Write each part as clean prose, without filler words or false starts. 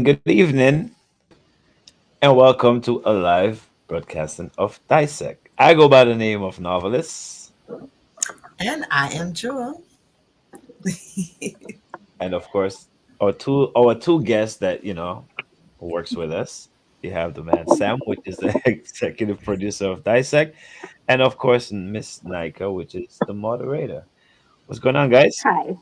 good evening, and welcome to a live broadcasting of Dissect. I go by the name of Novelist, And I am Jewel. and of course, our two guests that works with us. We have the man Sam, which is the executive producer of Dissect, and of course Miss Nika, which is the moderator. What's going on, guys? Hi.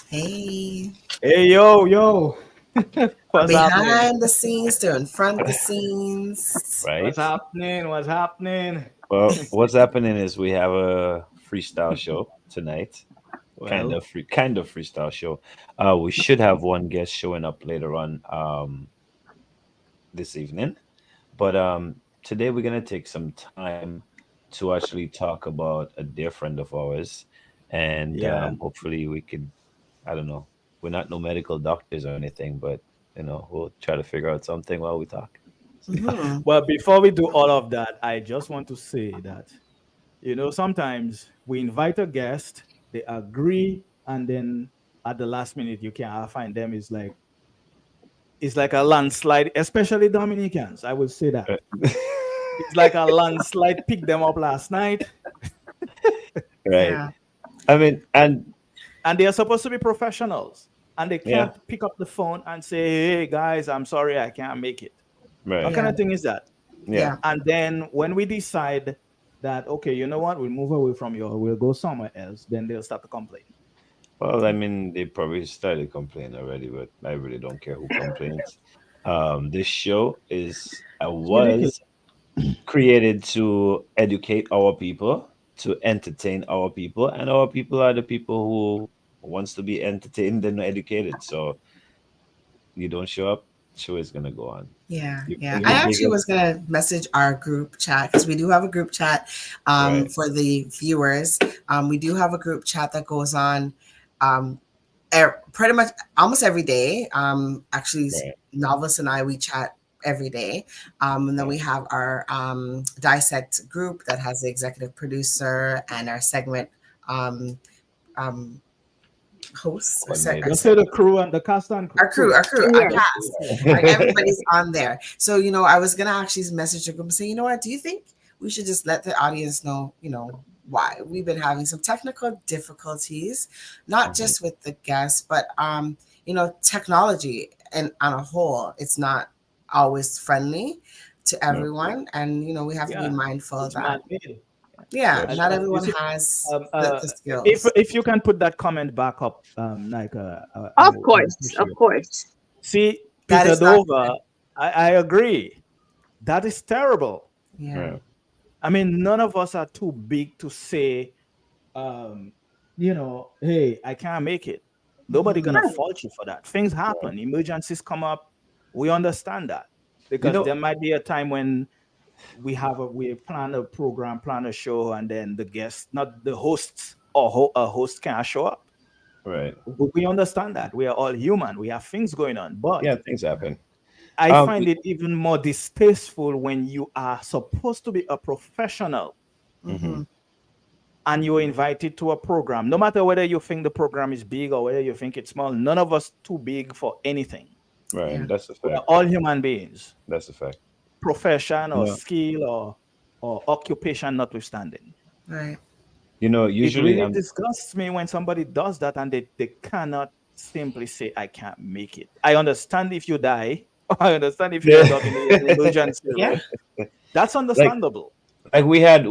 Hey, Hey, yo. from What's happening? behind the scenes to in front the scenes. What's Right. happening? What's happening? Well, what's happening is we have a freestyle show tonight. kind Well, of free kind of freestyle show. We should have one guest showing up later on this evening, but today we're gonna take some time to actually talk about a dear friend of ours, and yeah. hopefully we could. I don't know. We're not no medical doctors or anything, but we'll try to figure out something while we talk. Hmm. Well, before we do all of that, I just want to say that, sometimes we invite a guest, they agree, and then at the last minute, you can't find them. It's like a landslide, especially Dominicans. I would say that. It's like a landslide. Picked them up last night, Right. Yeah. I mean, and and they are supposed to be professionals, and they yeah, can't pick up the phone and say, "Hey guys, I'm sorry, I can't make it." What right. kind Yeah. of thing is that? Yeah. Yeah. And then when we decide that, okay, you know what, we'll move away from you, or we'll go somewhere else, then they'll start to complain. Well, I mean, they probably started complaining already, but I really don't care who complains. This show It's ridiculous. was created to educate our people, to entertain our people, and our people are the people who wants to be entertained and educated. So you don't show up, show is gonna go on. Yeah. You, Yeah. I you big actually up, was gonna message our group chat because we do have a group chat right? for the viewers. We do have a group chat that goes on um pretty much almost every day. Actually, Right. Novelist and I we chat every day, and then Right. we have our Dissect group that has the executive producer and our segment um, um, hosts or Coordinator. Just say the crew and the cast and crew. our Yes. cast. Like everybody's on there. So I was gonna actually message the group and say, you know what? Do you think we should just let the audience know, why we've been having some technical difficulties, not Mhm. just with the guests, but technology and on a whole, it's not always friendly to No, everyone, and we have to be Yeah, mindful of it's that. man-made. Yeah, right. not You everyone see, has um, the, uh, the if skills. if you can put that comment back up, like Of I would course. Of appreciate. course. See, That Peter is not Dover, good. I agree. That is terrible. Yeah. Right. I mean, none of us are too big to say, hey, I can't make it. Nobody Hmm. gonna Right. fault you for that. Things Right. happen, emergencies come up. We understand that You because know, there might be a time when we plan a program, plan a show, and then the guests, not the hosts or a host can't show up. right. We understand that we are all human. We have things going on, but Yeah, things happen. I Um, find it even more distasteful when you are supposed to be a professional mhm. Hmm. and you're invited to a program. No matter whether you think the program is big or whether you think it's small, none of us too big for anything. Right. Yeah. That's a We are fact. all human beings, That's a fact. profession You or know, skill or occupation notwithstanding. Right. It usually really I'm disgusts me when somebody does that and they cannot simply say, I can't make it. I understand if you die. I understand if you yeah. end up in an emergency Yeah. room. That's like understandable. like we had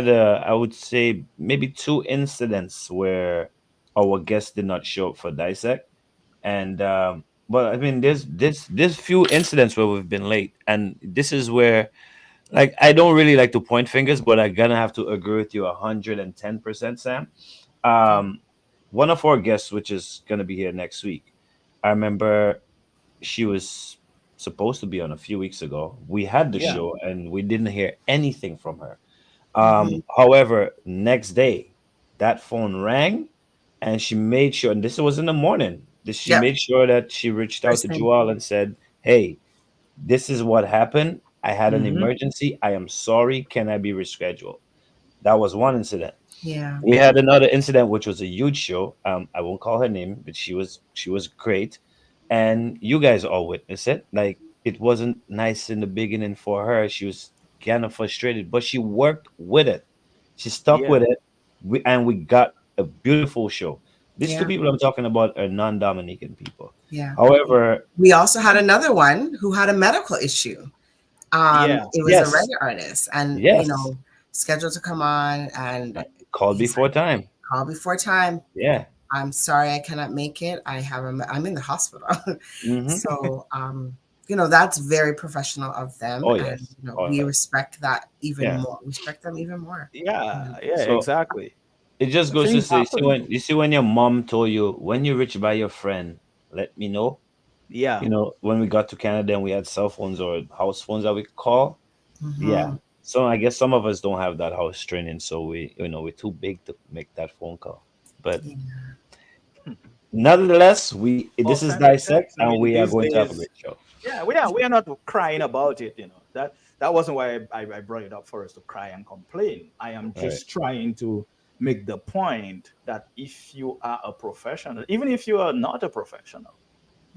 I would say maybe two incidents where our guests did not show up for Dissect, and but I mean there's few incidents where we've been late, and this is where, like, I don't really like to point fingers, but I'm gonna have to agree with you 110%, Sam. Okay. um One of our guests, which is gonna be here next week, I remember she was supposed to be on a few weeks ago. We had the Yeah. show and we didn't hear anything from her. Hmm. However, next day that phone rang and she made sure, and this was in the morning, she Yep. made sure that she reached out First to thing. Joel and said, hey, this is what happened. I had an Hmm. emergency. I am sorry. Can I be rescheduled? That was one incident. Yeah. We had another incident, which was a huge show. I won't call her name, but she was great. and you guys all witness it. Like it wasn't nice in the beginning for her. She was kind of frustrated, but she worked with it. She stuck Yeah. with it. We got a beautiful show. These two Yeah, people I'm talking about are non-Dominican people. yeah. However, We also had another one who had a medical issue. Yeah. It was a yes, reggae artist, and yes, scheduled to come on, and called he's before like, time. "Call before time. Yeah. I'm sorry, I cannot make it. I'm in the hospital." Hmm. So, that's very professional of them, Oh and yes. Oh we yes. respect that even Yeah. more. Respect them even more. Yeah. Yeah. Yeah. So Exactly. it just goes to Things say, happen. you see when your mom told you, when you reach by your friend, let me know. Yeah. When we got to Canada and we had cell phones or house phones that we could call. Yeah. Hmm. So I guess some of us don't have that house training, so we're too big to make that phone call. But Yeah. nonetheless, Well, this is send it. Dissect, I and mean, we are these going to have a days, great show. yeah, we are not crying about it. That wasn't why I brought it up for us to cry and complain. I am All right. just trying to make the point that if you are a professional, even if you are not a professional,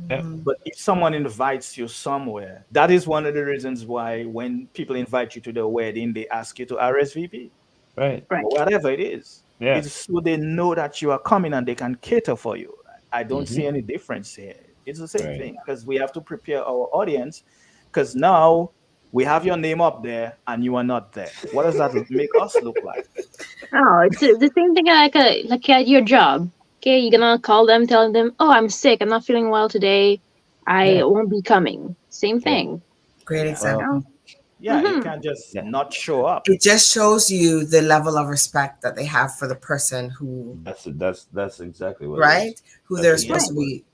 Yeah. Hmm. but if someone invites you somewhere, that is one of the reasons why when people invite you to their wedding, they ask you to RSVP Right. or whatever it is. Yeah. It's so they know that you are coming and they can cater for you. I don't Mm-hmm. see any difference here. It's the same Right. thing because we have to prepare our audience because now we have your name up there and you are not there. What does that make us look like? Oh, it's the same thing like at your job. Okay, you're gonna call them, telling them, "Oh, I'm sick. I'm not feeling well today. I Yeah. won't be coming." Same Yeah. thing. Great Yeah. Well. Oh. example. Yeah, you Mm-hmm. can't just Yeah. not show up. It just shows you the level of respect that they have for the person who, That's exactly what it is. right, who That's they're supposed Yeah. to exactly what it be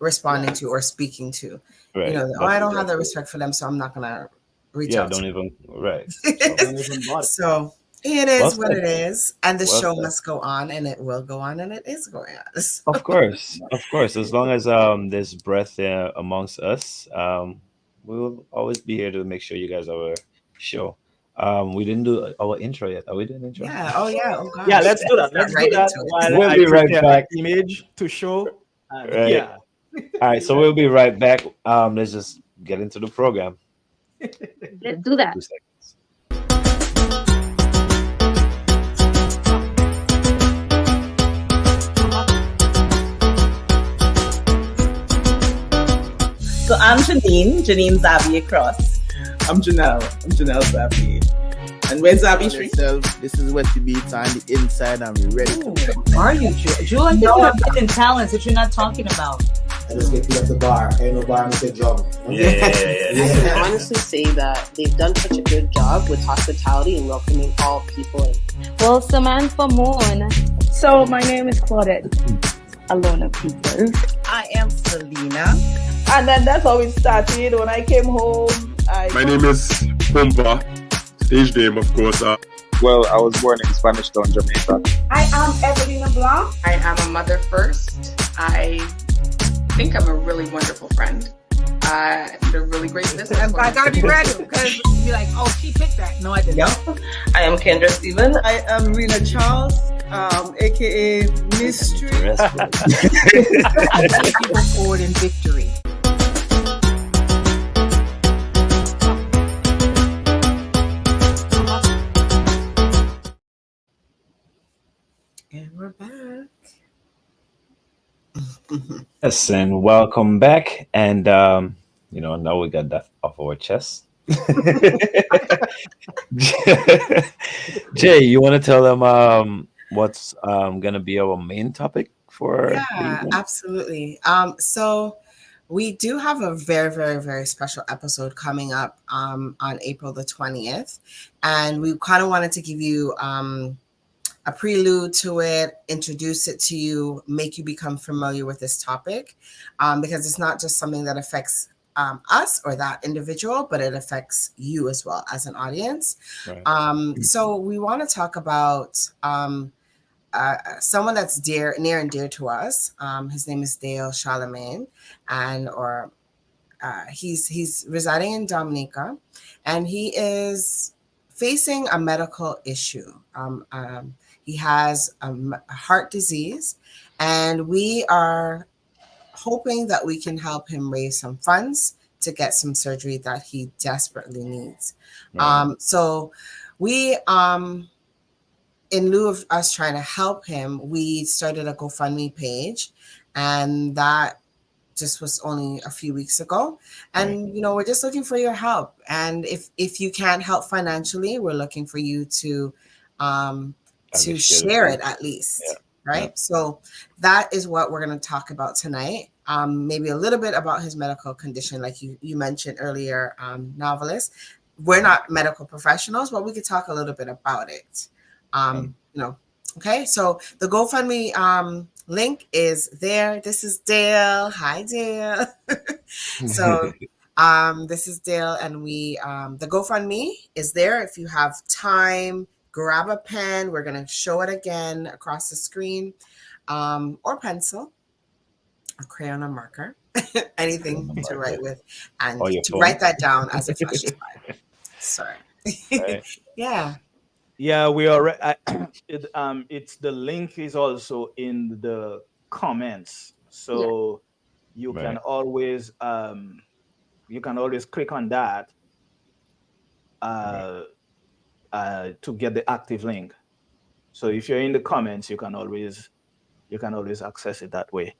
responding Yeah. to or speaking to. is. Right. I That's don't have exactly that what it is. respect for them, so I'm not gonna reach Yeah. out to Don't even. Right. them. So Don't even bother. So it well is what said. it is, and the Well show said. must go on, and it will go on, and it is going on. So, Of course, of course. As long as there's breath amongst us, we will always be here to make sure you guys have a show. We didn't do our intro yet. Are we doing intro? yeah. Oh yeah. Oh Yeah, gosh. let's do that. Start Let's do right that into it. while We'll I be right prepare an back. image to show. And Right. yeah, All right. So we'll be right back. Let's just get into the program. Let's do that. 2 seconds. So I'm Janine Zabi across. I'm Janelle Zabi. And where's Zabi Street? This is Westy Beats on the inside and we're ready to Who are you, Jewel? I think you have hidden talents that you're not talking about. I just get at the bar. Ain't no bar, Mr. Drum. Yeah. I can honestly say that they've done such a good job with hospitality and welcoming all people in. Well, Samantha Moon. So my name is Claudette. Alona People. I am Selena. And then that's how it started. When I came home, My name is Pumpa. Stage name, of course. Well, I was born in Spanish Town, Jamaica. I am Evelina Blanc. I am a mother first. I think I'm a really wonderful friend. I'm a really great business. I gotta be ready because you're like, oh, she picked that. No, I didn't. Yep. I am Kendra Stephen. I am Rena Charles, aka Mystery. People forward in victory. And we're back. Yes, and welcome back. And now we got that off our chest. Jay, you want to tell them what's gonna be our main topic for the Yeah, evening? absolutely. So we do have a very, very, very special episode coming up on April the 20th. And we kind of wanted to give you a prelude to it, introduce it to you, make you become familiar with this topic, because it's not just something that affects us or that individual, but it affects you as well as an audience. Right. So we want to talk about someone that's near and dear to us. His name is Dale Charlemagne, and he's residing in Dominica, and he is facing a medical issue. He has a heart disease, and we are hoping that we can help him raise some funds to get some surgery that he desperately needs. So we, in lieu of us trying to help him, we started a GoFundMe page, and that just was only a few weeks ago. And we're just looking for your help. And if you can't help financially, we're looking for you to share it at least. Right. So that is what we're going to talk about tonight. Maybe a little bit about his medical condition, like you mentioned earlier, Novelist. We're not medical professionals, but we could talk a little bit about it. Okay. So the GoFundMe link is there. This is Dale. Hi, Dale. So this is Dale, and we the GoFundMe is there. If you have time, grab a pen. We're going to show it again across the screen, or pencil, a crayon, or marker, anything to write with, and to write that down as it flashes by. Sorry. Yeah. Yeah, we are. It's the link is also in the comments, so you can always click on that to get the active link. So if you're in the comments, you can always access it that way.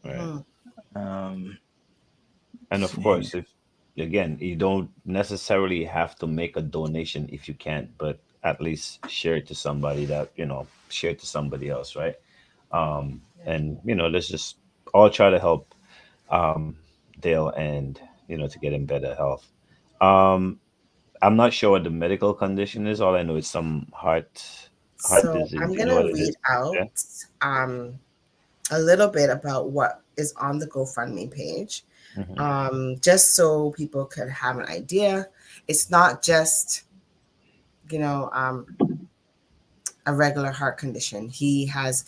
And of course, if again, you don't necessarily have to make a donation if you can't, but at least share it to somebody that share it to somebody else, right? And let's just all try to help Dale, and to get him better health. I'm not sure what the medical condition is. All I know is some heart disease. I'm gonna read out a little bit about what is on the GoFundMe page, just so people could have an idea. It's not just a regular heart condition. He has,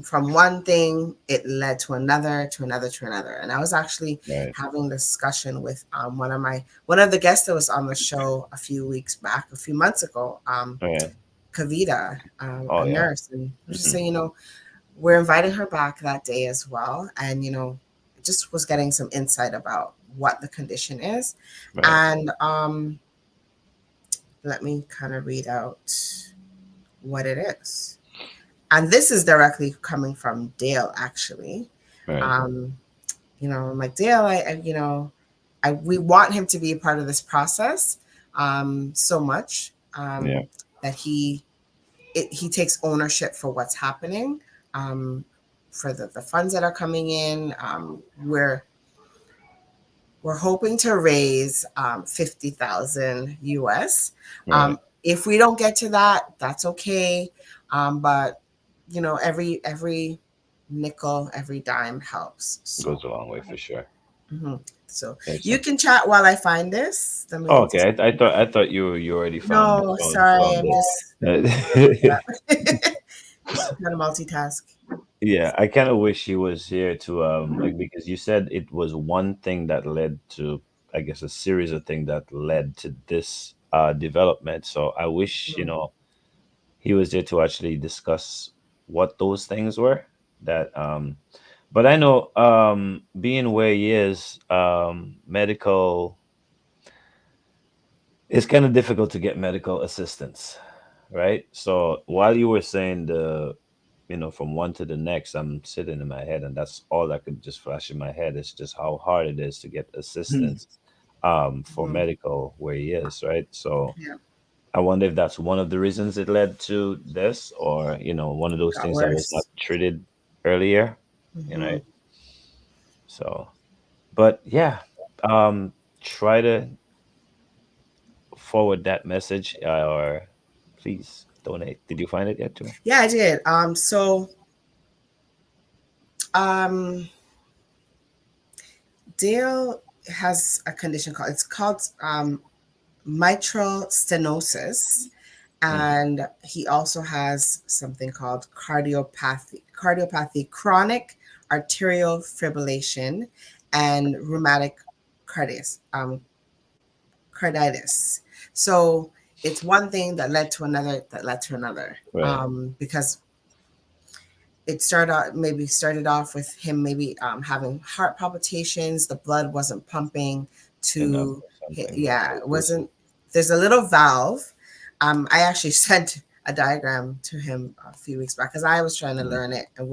from one thing, it led to another, to another, to another. And I was actually having a discussion with one of the guests that was on the show a few months ago, Kavita, a nurse, and I was just saying, we're inviting her back that day as well, and just was getting some insight about what the condition is, and let me kind of read out what it is. And this is directly coming from Dale, actually. I'm like, Dale, we want him to be a part of this process so much that he takes ownership for what's happening, for the funds that are coming in. We're hoping to raise 50,000 US. If we don't get to that, that's okay. But every nickel, every dime helps. So. Goes a long way for sure. So you can chat while I find this. Okay, I thought you already found. No, sorry, I'm just trying to multitask. Yeah, I kind of wish he was here to because you said it was one thing that led to, I guess, a series of things that led to this development. So I wish he was there to actually discuss what those things were. That but I know being where he is, medical, it's kind of difficult to get medical assistance, right? So while you were saying from one to the next, I'm sitting in my head, and that's all that could just flash in my head. It's just how hard it is to get assistance for medical where he is, right? So I wonder if that's one of the reasons it led to this, or one of those things that was not treated earlier, right? So, but yeah, try to forward that message, or please donate. Did you find it yet, too? Yeah, I did. So Dale has a condition called mitral stenosis, and he also has something called cardiopathy, chronic arterial fibrillation, and rheumatic carditis. So it's one thing that led to another, because it started off with him maybe having heart palpitations. The blood wasn't pumping Enough to, or something. yeah, it wasn't. There's a little valve. I actually sent a diagram to him a few weeks back because I was trying to learn it, and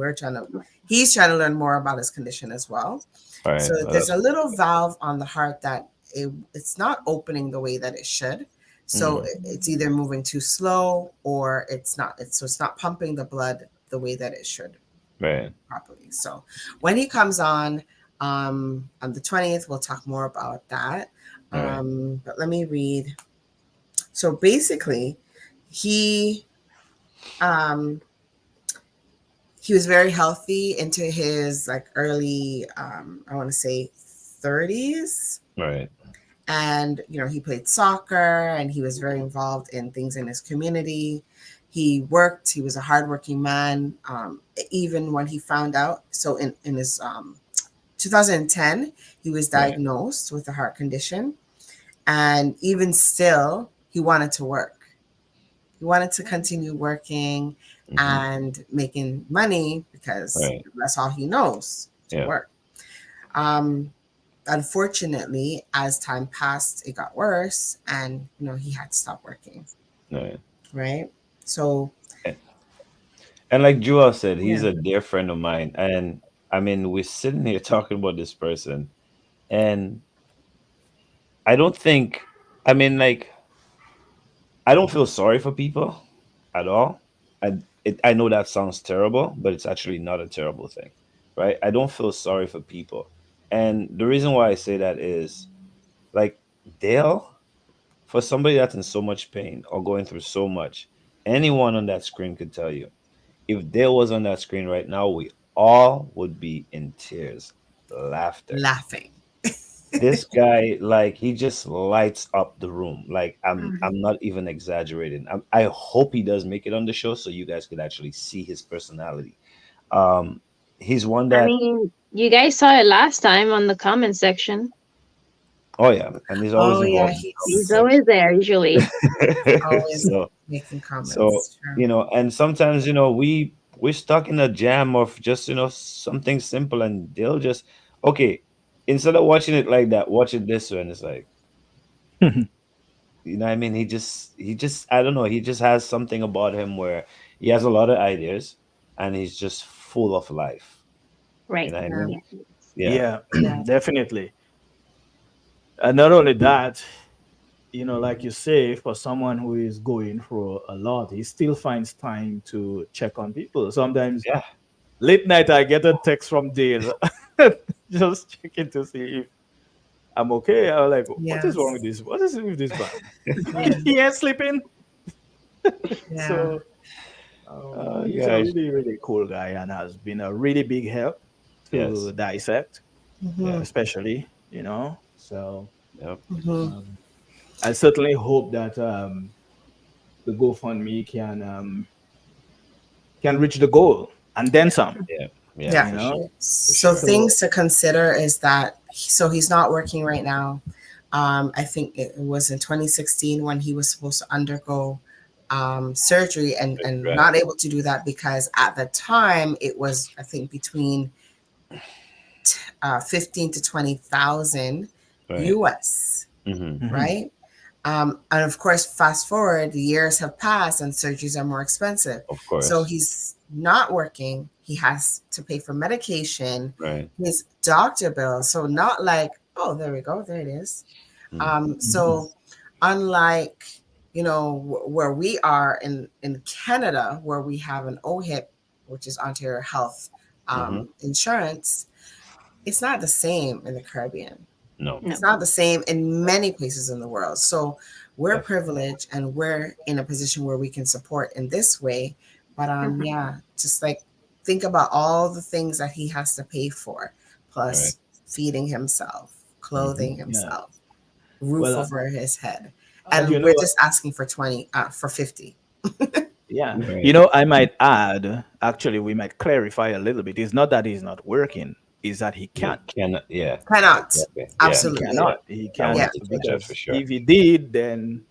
he's trying to learn more about his condition as well. Right. So there's a little valve on the heart that it's not opening the way that it should. So it's either moving too slow or it's not. It's not pumping the blood the way that it should properly. So when he comes on the 20th, we'll talk more about that. But let me read. So basically, he was very healthy into his like early I want to say 30s. Right. And he played soccer and he was very involved in things in his community. He worked. He was a hardworking man. Even when he found out, so in his 2010, he was diagnosed with a heart condition, and even still, he wanted to work. He wanted to continue working and making money because that's all he knows to work. Unfortunately, as time passed, it got worse, and he had to stop working. Right. So, and like Joel said, he's a dear friend of mine, and I mean, we're sitting here talking about this person, and I don't think, I mean, like, I don't feel sorry for people at all. I know that sounds terrible, but it's actually not a terrible thing, right? I don't feel sorry for people, and the reason why I say that is, like, Dale, for somebody that's in so much pain or going through so much, anyone on that screen could tell you, if Dale was on that screen right now, we all would be in tears, laughing. This guy, like, he just lights up the room. Like, I'm not even exaggerating. I hope he does make it on the show so you guys could actually see his personality. He's one I that, mean, you guys saw it last time on the comment section. oh yeah, and he's always involved. He's always there usually. Always So, making comments. so and sometimes we're stuck in a jam of just something simple, and they'll just, okay, instead of watching it like that, watch it this way, and it's like, what I mean? He just I don't know, he just has something about him where he has a lot of ideas, and he's just full of life. Right. What I mean? Yeah, definitely. And not only that, like you say, for someone who is going through a lot, he still finds time to check on people. Sometimes, late night, I get a text from Dale, just checking to see if I'm okay. I'm like, what is wrong with this? What is it with this man? He ain't sleeping. So, he's a really, really cool guy and has been a really big help to Dissect, especially, So, I certainly hope that the GoFundMe can reach the goal and then some. So things to consider is that he's not working right now. I think it was in 2016 when he was supposed to undergo surgery and not able to do that because at the time it was, I think, between 15 to 20,000 US, right? And of course, fast forward, the years have passed and surgeries are more expensive. Of course. So he's not working. He has to pay for medication, right? His doctor bill. So not like, oh, there we go, there it is. So unlike, where we are in Canada, where we have an OHIP, which is Ontario Health Insurance, it's not the same in the Caribbean. No. It's not the same in many places in the world. So we're privileged and we're in a position where we can support in this way. But just like think about all the things that he has to pay for, plus feeding himself, clothing himself, roof over his head. And we're just asking for 50. Yeah. I might add, actually, we might clarify a little bit. It's not that he's not working, is that he can't. Cannot. Absolutely. He cannot. He cannot. Because for sure. if he did, then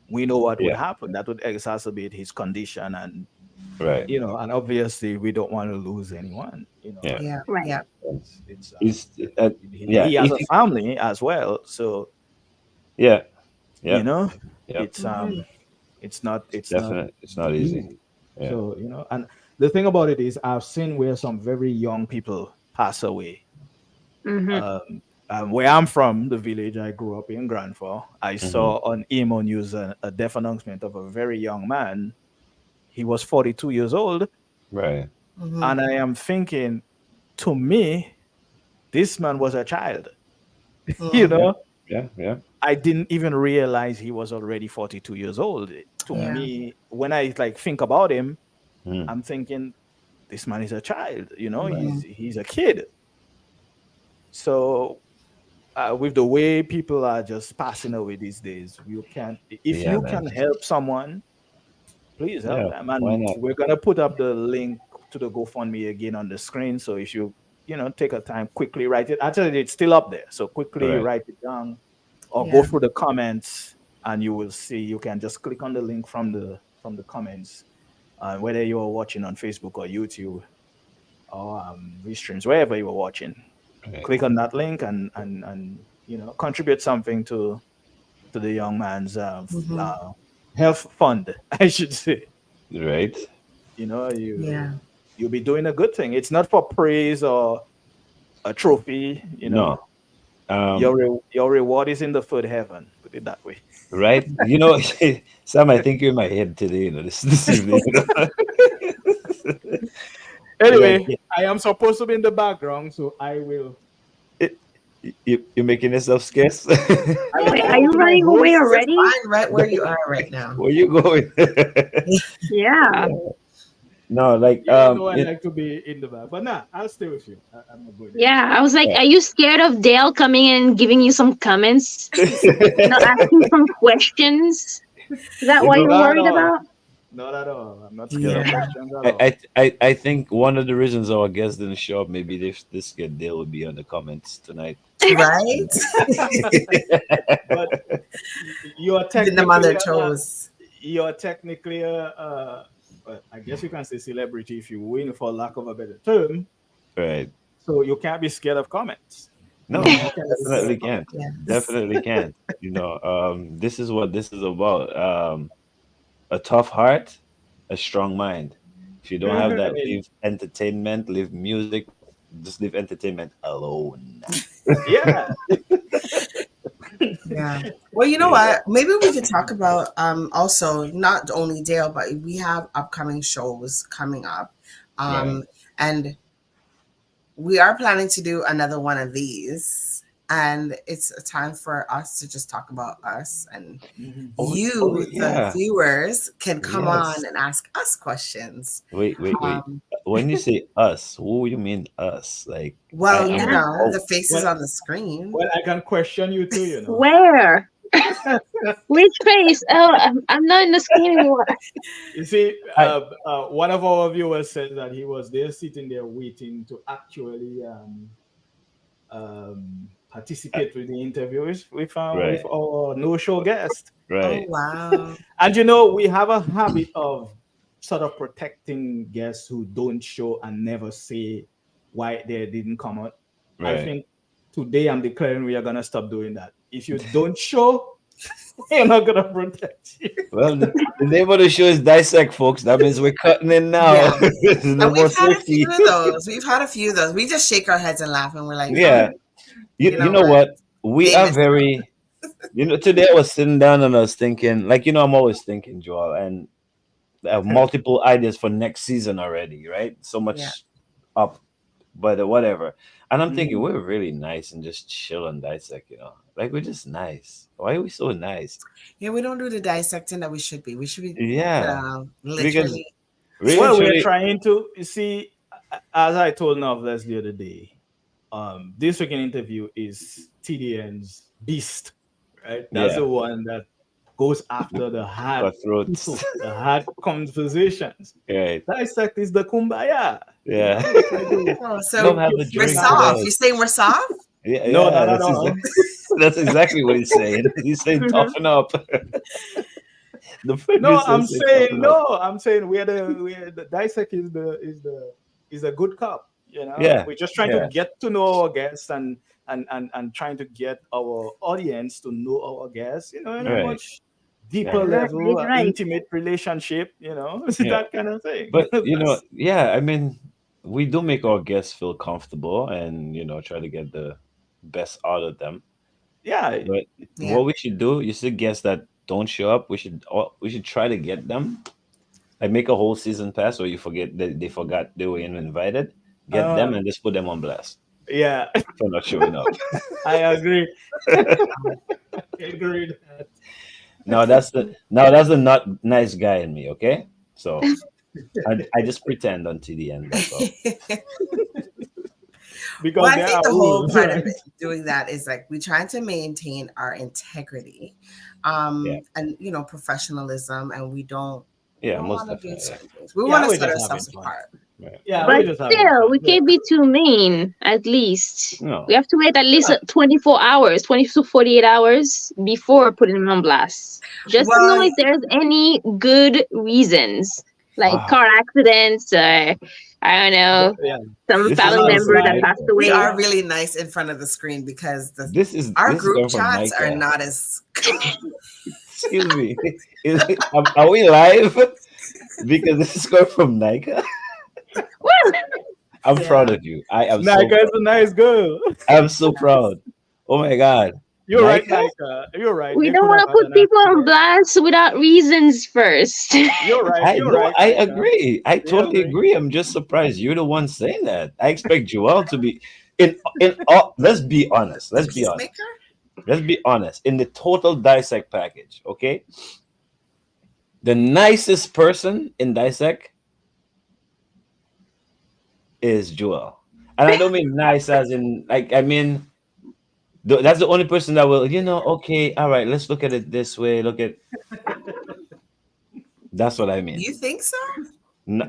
we know what would happen. That would exacerbate his condition and Right. And obviously we don't want to lose anyone. Yeah. Yeah. Right. Yeah. It's He's yeah. he has a family as well, so Yeah. you Yeah. know Yeah. it's it's not Definitely, it's not easy. easy. Yeah. So and the thing about it is I've seen where some very young people pass away. Mm-hmm. Where I'm from, the village I grew up in, Granfor, I Mm-hmm. saw on Emo News a death announcement of a very young man. He was 42 years old, Right. Mm-hmm. and I am thinking, to me, this man was a child. you Mm. Yeah. know, Yeah. Yeah. I didn't even realize he was already 42 years old. To Yeah. me, when I like think about him, Mm. I'm thinking this man is a child. Mm-hmm. He's a kid. So with the way people are just passing away these days, you can if Yeah, you man. can help someone, please help Yeah. them. Why And not? we're gonna put up the link to the GoFundMe again on the screen. So if you take a time, quickly write it. Actually, it's still up there. So quickly Right. write it down or go Yeah. through the comments, and you will see. You can just click on the link from the comments, whether you are watching on Facebook or YouTube or restreams, wherever you are watching. Right. Click on that link and contribute something to the young man's Mm-hmm. health fund, I should say. Right. You know, Yeah. you'll be doing a good thing. It's not for praise or a trophy. No. Your reward is in the third heaven. Put it that way. Right. Sam, I think you're in my head today. This evening. Anyway, Yeah, I am supposed to be in the background, so I will. you're making yourself scarce. Wait, are you running away You're already? fine right where you are right now. Where you going? Yeah. No, like I like to be in the back, but nah, I'll stay with you. I'm not going. Yeah. I was like, are you scared of Dale coming in and giving you some comments? Asking some questions? Is that what you're worried about? Not at all. I'm not scared of questions at all. I think one of the reasons our guests didn't show up, maybe this good deal would be on the comments tonight. Right? But you're Getting them on their toes. You're technically I guess you can say celebrity if you win, for lack of a better term. Right. So you can't be scared of comments. No, Yes. definitely can't. Yes. Definitely can't. This is what this is about. A tough heart, a strong mind. If you don't have that, leave entertainment, leave music, just leave entertainment alone. Yeah. Yeah. Well, you know what? Maybe we could talk about also not only Dale, but we have upcoming shows coming up. And we are planning to do another one of these. And it's a time for us to just talk about us, and the viewers, can come on and ask us questions. Wait. When you say us, who you mean us? Like, well, the faces on the screen. Well, I can question you too. Where? Which face? Oh, I'm not in the screen anymore. You see, one of our viewers said that he was there sitting there waiting to actually participate with the interviews with our no-show guest. Right. Oh, wow. And we have a habit of sort of protecting guests who don't show and never say why they didn't come out. Right. I think today I'm declaring we are gonna stop doing that. If you don't show, we're not gonna protect you. Well, the name of the show is Dissect, folks. That means we're cutting in now. Yeah. No And we've had a safety. few of those. We've had a few of those. We just shake our heads and laugh, and we're like, Yeah. You know what? We are very, today I was sitting down and I was thinking, like, I'm always thinking, Joel, and I have multiple ideas for next season already, right? So much up, but whatever. And I'm thinking, we're really nice and just chill and dissect, like we're just nice. Why are we so nice? Yeah, we don't do the dissecting that we should be. We should be, Because literally. We're trying to, you see, as I told Novels the other day, this weekend interview is TDN's Beast, right? That's the one that goes after the hard conversations. Right. Dissect is the kumbaya. Yeah. So we're soft. You saying we're soft? Yeah. No, not at all. That's exactly what he's saying. He's saying toughen up. The No, producer said cut it out. I'm saying we're the Dissect is a good cop. Yeah, We're just trying to yeah, get to know our guests and trying to get our audience to know our guests. In a right, much deeper yeah, Right, level, right. intimate relationship. yeah. That kind of thing. But That's, yeah, I mean, we do make our guests feel comfortable and try to get the best out of them. yeah, But Yeah. what we should do, you see guests that don't show up, we should try to get them. Like make a whole season pass, or you forget that they forgot they were invited. Get uh, them and just put them on blast yeah, for not showing up. I agree. Agreed. Now that's the not nice guy in me. Okay, so I just pretend until the end. That's all. Well, Because I there think are the whole rules, part of right? it, doing that is like we trying to maintain our integrity, Yeah, and professionalism, and we yeah, don't most want to do definitely. certain things. We want Yeah, to we're set just having ourselves fun. apart. Yeah, right. Yeah, But we're just having still, fun. we Yeah. can't be too mean, at least. We No, have to wait at least Yeah. 24 hours, 20 to 48 hours before putting him on blast. Just to know Well, if there's any good reasons, like wow, car accidents or, I don't know, Yeah. some this is family going member from that Homicide. Nike. passed we away. are really nice in front of the screen because This is our this is group going from chats are Nike. not as. Excuse me. Are we live? Because this is going from Nike. Well, I'm proud Yeah. of you. I am so Nika is proud. a nice girl. I'm so proud. Oh my God, You're right, Nike. Nika. You're right. we They don't could want have to had put an people on accident. blast without reasons first. You're right. I You're know. right, I Nika. agree. I We totally agree. agree. I'm just surprised you're the one saying that. I expect Joel to be in all. Let's be honest. The Let's be honest. peacemaker. Let's be honest. In the total dissect package, okay, the nicest person in dissect is Joel, and I don't mean nice as in like I mean that's the only person that will okay, all right, let's look at it this way. Look at that's what I mean. You think so?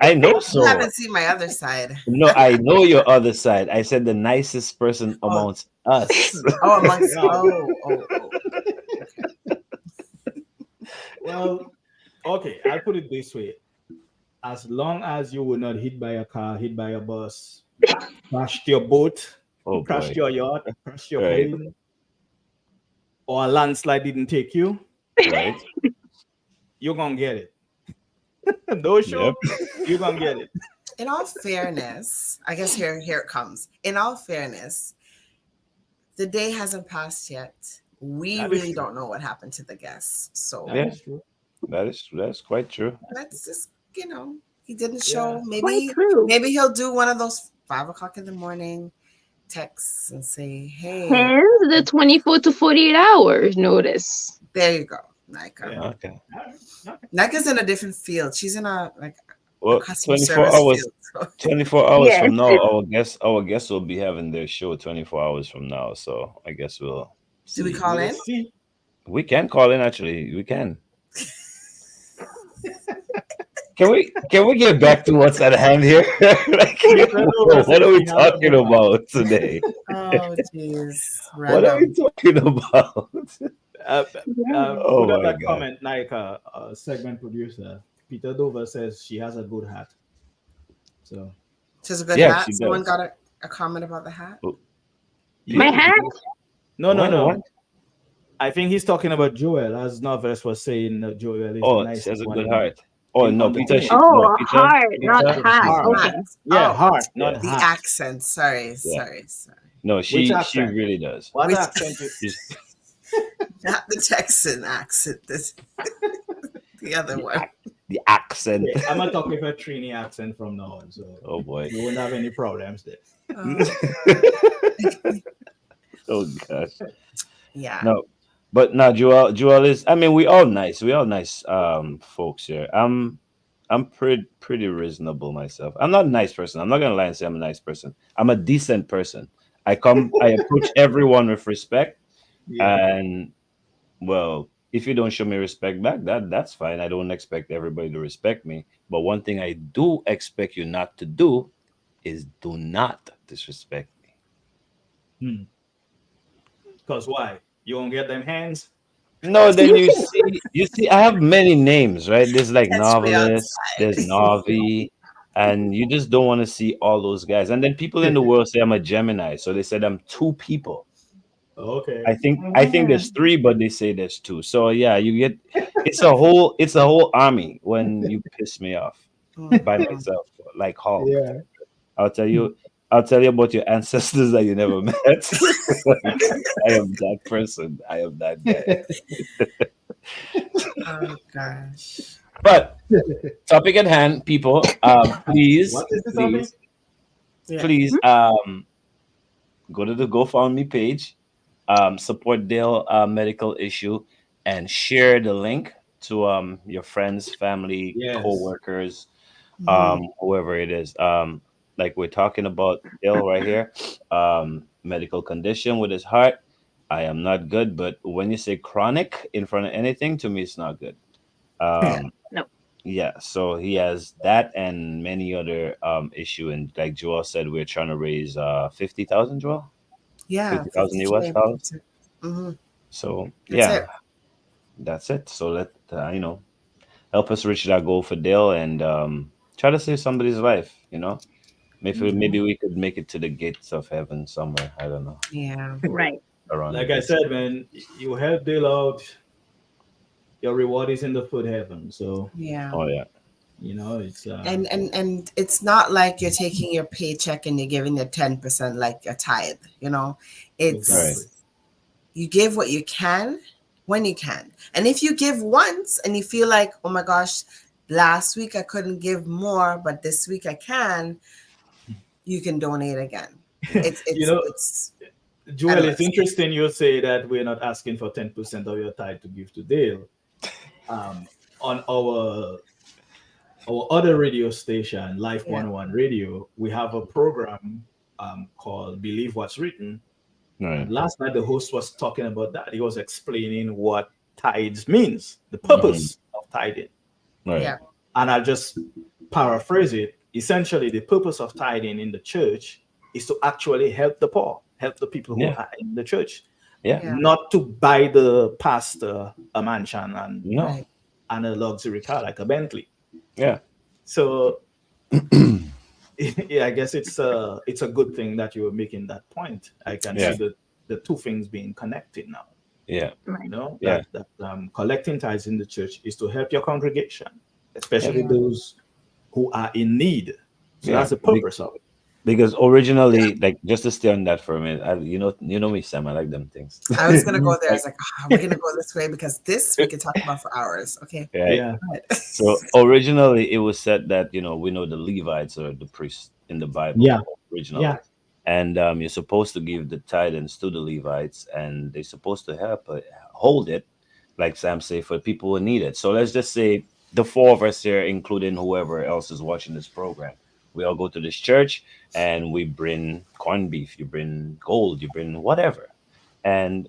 I know You so. haven't seen my other side. No, I know your other side. I said the nicest person Oh, amongst us. amongst. Yeah. Oh. Well, okay. I'll put it this way: as long as you were not hit by a car, hit by a bus, crashed your boat, Oh crashed boy. your yacht, crashed your Right. plane, or a landslide didn't take you, Right. you're gonna get it. No Yep. show, you're gonna get it. In all fairness, I guess here it comes. In all fairness, the day hasn't passed yet. We That is really true. don't know what happened to the guests. So That Yeah. is true. That's quite true. let's just, he didn't Yeah. show. quite true. Maybe he'll do one of those 5 o'clock in the morning texts and say, "Hey, Hence the 24 to 48 hours notice. there you go, Nika." Yeah. Okay. Nika's in a different field. She's in a Well, customer 24 service hours. field. So 24 hours Yes. from now, our guests will be having their show 24 hours from now. So I guess we'll do we see. call We'll in? see. We can call in actually. We can. Can we get back to what's at hand here? Like, what are we talking about today? Oh, jeez. What are we Random. talking about? Uh, Oh put up my that God. comment, like segment producer Peter Dover says she has a good hat. So She's a good Yeah, hat. she Someone does. got a comment about the hat. My yeah. hat? No, no, What? no. What? I think he's talking about Joel, as Novelist was saying. Joel is the Oh, she nicest has a one good in, heart. Oh in no, Peter. entertainment. No, Oh, Peter. heart, not Peter. hat. She's Heart. Okay. Hat. Yeah, Oh, heart, not the hat. accent. Sorry. Yeah. No, Which she accent? really does. What Which- accent? She's Not the Texan accent. The other one. the accent. Yeah, I'm not talking about Trini accent from now on, so Oh boy. you won't have any problems there. Oh gosh. Yeah. No, but no, Joel is. I mean, we all nice. We all nice folks here. I'm pretty reasonable myself. I'm not a nice person. I'm not gonna lie and say I'm a nice person. I'm a decent person. I approach everyone with respect, Yeah. and well, if you don't show me respect back, that's fine. I don't expect everybody to respect me. But one thing I do expect you not to do is do not disrespect me. Because why? You won't get them hands? No, then you see, I have many names, right? There's like Catch me novelist, there's outside. Navi, and you just don't want to see all those guys. And then people in the world say I'm a Gemini, so they said I'm two people. Okay. I think there's three, but they say there's two. So yeah, you get it's a whole army when you piss me off by Mhm. myself, like Hulk. Yeah. I'll tell you I'll tell you about your ancestors that you never met. I am that person. I am that guy. Oh gosh. But topic at hand, people. Please, What is the topic? please, Yeah. please, go to the GoFundMe page, support Dale medical issue, and share the link to your friends, family, Yes. co-workers, Mhm. whoever it is. Like we're talking about Dale right here, medical condition with his heart. I am not good, but when you say chronic in front of anything, to me, it's not good. Yeah. Um, No. yeah, so he has that and many other issue, and like Joel said, we're trying to raise 50,000, Joel, Yeah. 50,000 US 50K. dollars. Mm-hmm. So That's yeah, it. that's it. So let help us reach that goal for Dale and try to save somebody's life. Maybe Mhm. we could make it to the gates of heaven somewhere. I don't know, Yeah. Right. around the Like I gates. said, man, you help deal out, your reward is in the food heaven. So, Yeah. Oh yeah, it's And it's not like you're taking your paycheck and you're giving the 10% like a tithe, right. It's exactly. you give what you can when you can. And if you give once and you feel like, oh my gosh, last week I couldn't give more, but this week I can, you can donate again. It's You it's know, it's Joel, it's endless. interesting you say that we're not asking for 10% of your tithe to give to Dale. Um, on our other radio station, Life Yeah. 101 Radio, we have a program called Believe What's Written. And Right. last night, the host was talking about that. He was explaining what tithes means, the Mhm. Hmm. purpose of tithing. Right. Yeah. And I'll just paraphrase it. Essentially, the purpose of tithing in the church is to actually help the poor, help the people who Yeah. are in the church, Yeah. Yeah. not to buy the pastor a mansion No. Right. and a luxury car like a Bentley. Yeah. So yeah, I guess it's a good thing that you were making that point. I can Yeah. see the two things being connected now. Yeah. Right. Yeah. That collecting tithes in the church is to help your congregation, Yeah. especially Yeah. those who are in need. So Yeah. that's the purpose of it. Because originally, like, just to stay on that for a minute, you know me, Sam. I like them things. I was gonna go there. I Like, was like, we're gonna go this way because this we could talk about for hours. Okay. right. Yeah, Go ahead. So originally, it was said that we know the Levites are the priests in the Bible yeah, yeah, originally, and you're supposed to give the tithes to the Levites, and they're supposed to help hold it, like Sam say, for people who need it. So let's just say the four of us here, including whoever else is watching this program, we all go to this church and we bring corned beef, you bring gold, you bring whatever, and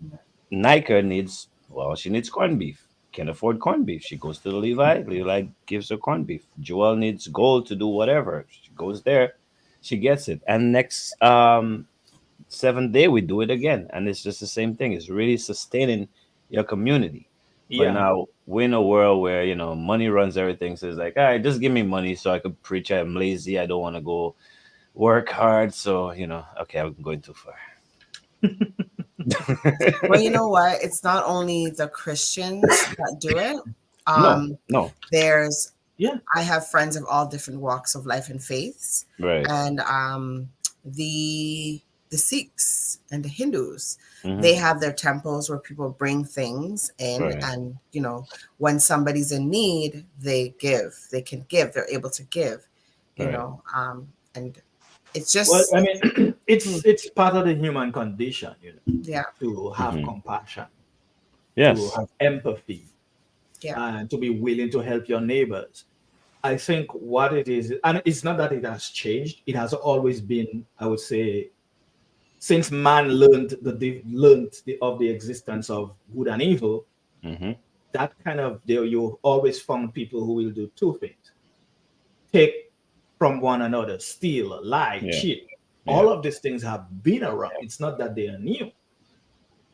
Nika needs, well, she needs corned beef. Can't afford corned beef. She goes to the Levi. Levi gives her corned beef. Joelle needs gold to do whatever. She goes there. She gets it. And next seventh day we do it again. And it's just the same thing. It's really sustaining your community. But yeah. now we're in a world where, money runs everything. So it's like, all right, just give me money so I could preach. I'm lazy. I don't want to go work hard. So, okay, I'm going too far. Well, you know what? It's not only the Christians that do it. No, Um, no. there's Yeah. I have friends of all different walks of life and faiths, Right. and the Sikhs and the Hindus, Hmm. they have their temples where people bring things in, Right. and when somebody's in need, they give. They can give. They're able to give. Right. And it's Well, just I mean, it's part of the human condition, yeah, to have Hmm. compassion, to Yes. have empathy, yeah, and to be willing to help your neighbors. I think what it is, and it's not that it has changed. It has always been, I would say, since man of the existence of good and evil. Hmm. That kind of there, you always found people who will do two things: take from one another, steal, lie, Yeah. cheat. Yeah. All of these things have been around. It's not that they are new.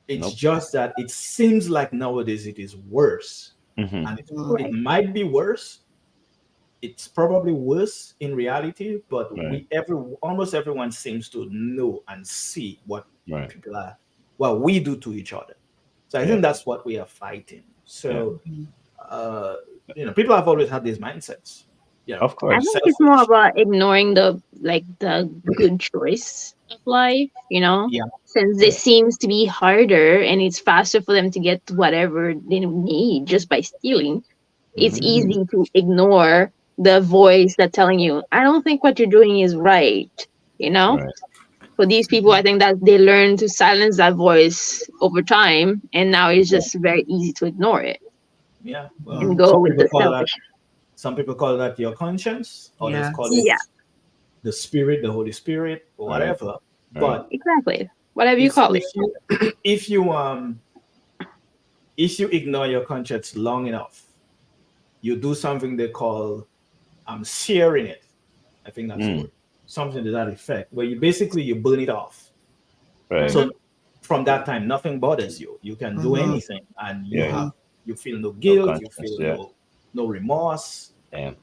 It's Nope. just that it seems like nowadays it is worse, Hmm. and it Right. might be worse. It's probably worse in reality, but Right. almost everyone seems to know and see what Right. people are, what we do to each other. So I Yeah. think that's what we are fighting. Yeah. So, uh, people have always had these mindsets. Of I course. think it's more Selfish. about ignoring the good choice of life, Yeah. since Yeah. it seems to be harder and it's faster for them to get whatever they need just by stealing. It's Hmm. easy to ignore the voice that's telling you, I don't think what you're doing is right, you know? Right. For these people, I think that they learn to silence that voice over time, and now it's just very easy to ignore it Yeah. Well, and go with the selfish. some people call that your conscience, others call it Yeah, Yes. the spirit, the Holy Spirit, or Right. whatever. Right. But exactly. Whatever you if call if it. you if you if you ignore your conscience long enough, you do something they call searing it. I think that's the Mm. word. Something to that effect, where you burn it off. Right. Hmm. So from that time, nothing bothers you. You can do Mm-hmm. anything, and Yeah. you feel no No guilt, you conscience. feel Yeah. no remorse, Damn.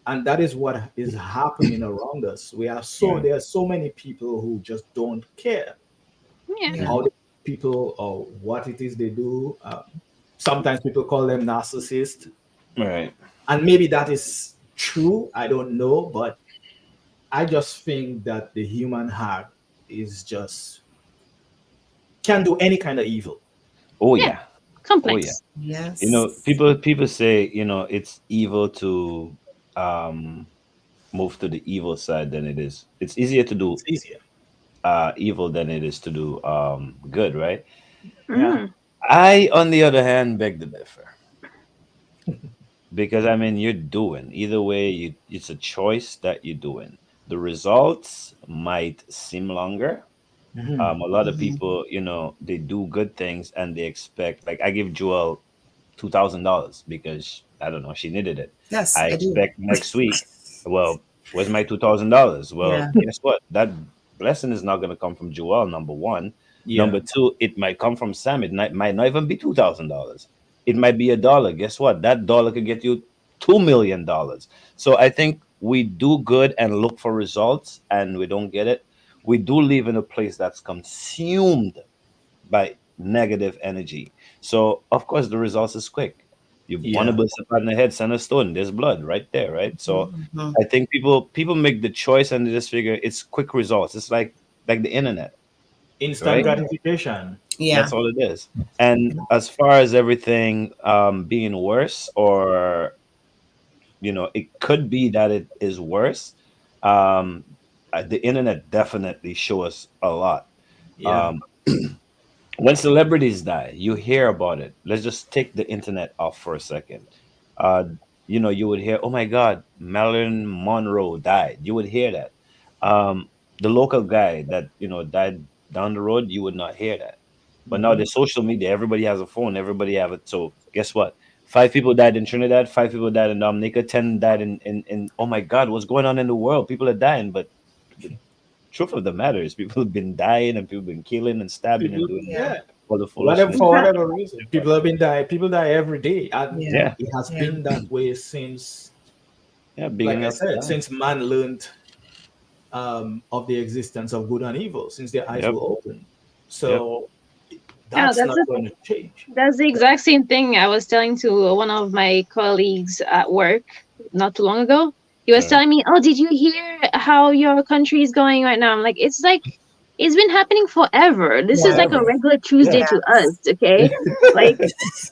and that is what is happening around us. Right. There are so many people who just don't care Yeah. Yeah. how the people or what it is they do. Sometimes people call them narcissists, Right. and maybe that is true. I don't know, but I just think that the human heart is just can do any kind of evil. Oh Yeah. yeah. Oh yeah. Complex. Yes. People say, it's evil to um move to the evil side than it is. It's easier to do It's easier. evil than it is to do good, right? Yeah. Hmm. I, on the other hand, beg to differ. Because I mean, you're doing either way. It's a choice that you're doing. The results might seem longer. Mhm. A lot of Mm-hmm. people, they do good things and they expect. Like I give Joel $2,000 because I don't know, she needed it. Yes, I I do. expect next week. Well, where's my $2,000? Well, Yeah. guess what? That blessing is not going to come from Joel. Number one. Yeah. Number two, it might come from Sam. It might not even be $2,000. It might be a dollar. Guess what? That dollar could get you $2 million. So I think we do good and look for results, and we don't get it. We do live in a place that's consumed by negative energy. So of course the results is quick. You want to Yeah. bust upon the head, send a stone. There's blood right there, right? So Mm-hmm. I think people make the choice and they just figure it's quick results. It's like the internet, Instant right? gratification. Yeah. That's all it is. And as far as everything being worse, or it could be that it is worse. Um, the internet definitely show us a lot. Yeah. Um, when celebrities die, you hear about it. Let's just take the internet off for a second. Uh, you would hear, "Oh my God, Marilyn Monroe died." You would hear that. The local guy that died down the road, you would not hear that. But now Mhm. the social media, everybody has a phone, everybody have it. So guess what? 5 people died in Trinidad, 5 people died in Dominica, 10 died in. Oh my God, what's going on in the world? People are dying, but the truth of the matter is, people have been dying and people have been killing and stabbing and People, doing Yeah. yeah. all the Whatever foolishness. for Exactly. whatever reason, people have been dying. People die every day, and Yeah. Yeah, it has Yeah. been that way since, yeah, like beginning I of said, time. since man learned of the existence of good and evil, since their eyes Yep, were open. yep. So Yeah, that's not going to change. that's the exact same thing I was telling to one of my colleagues at work not too long ago. He was Right. telling me, "Oh, did you hear how your country is going right now?" I'm like it's been happening forever. This is Yeah. like a Forever. regular Yeah. Tuesday to us, okay? Like,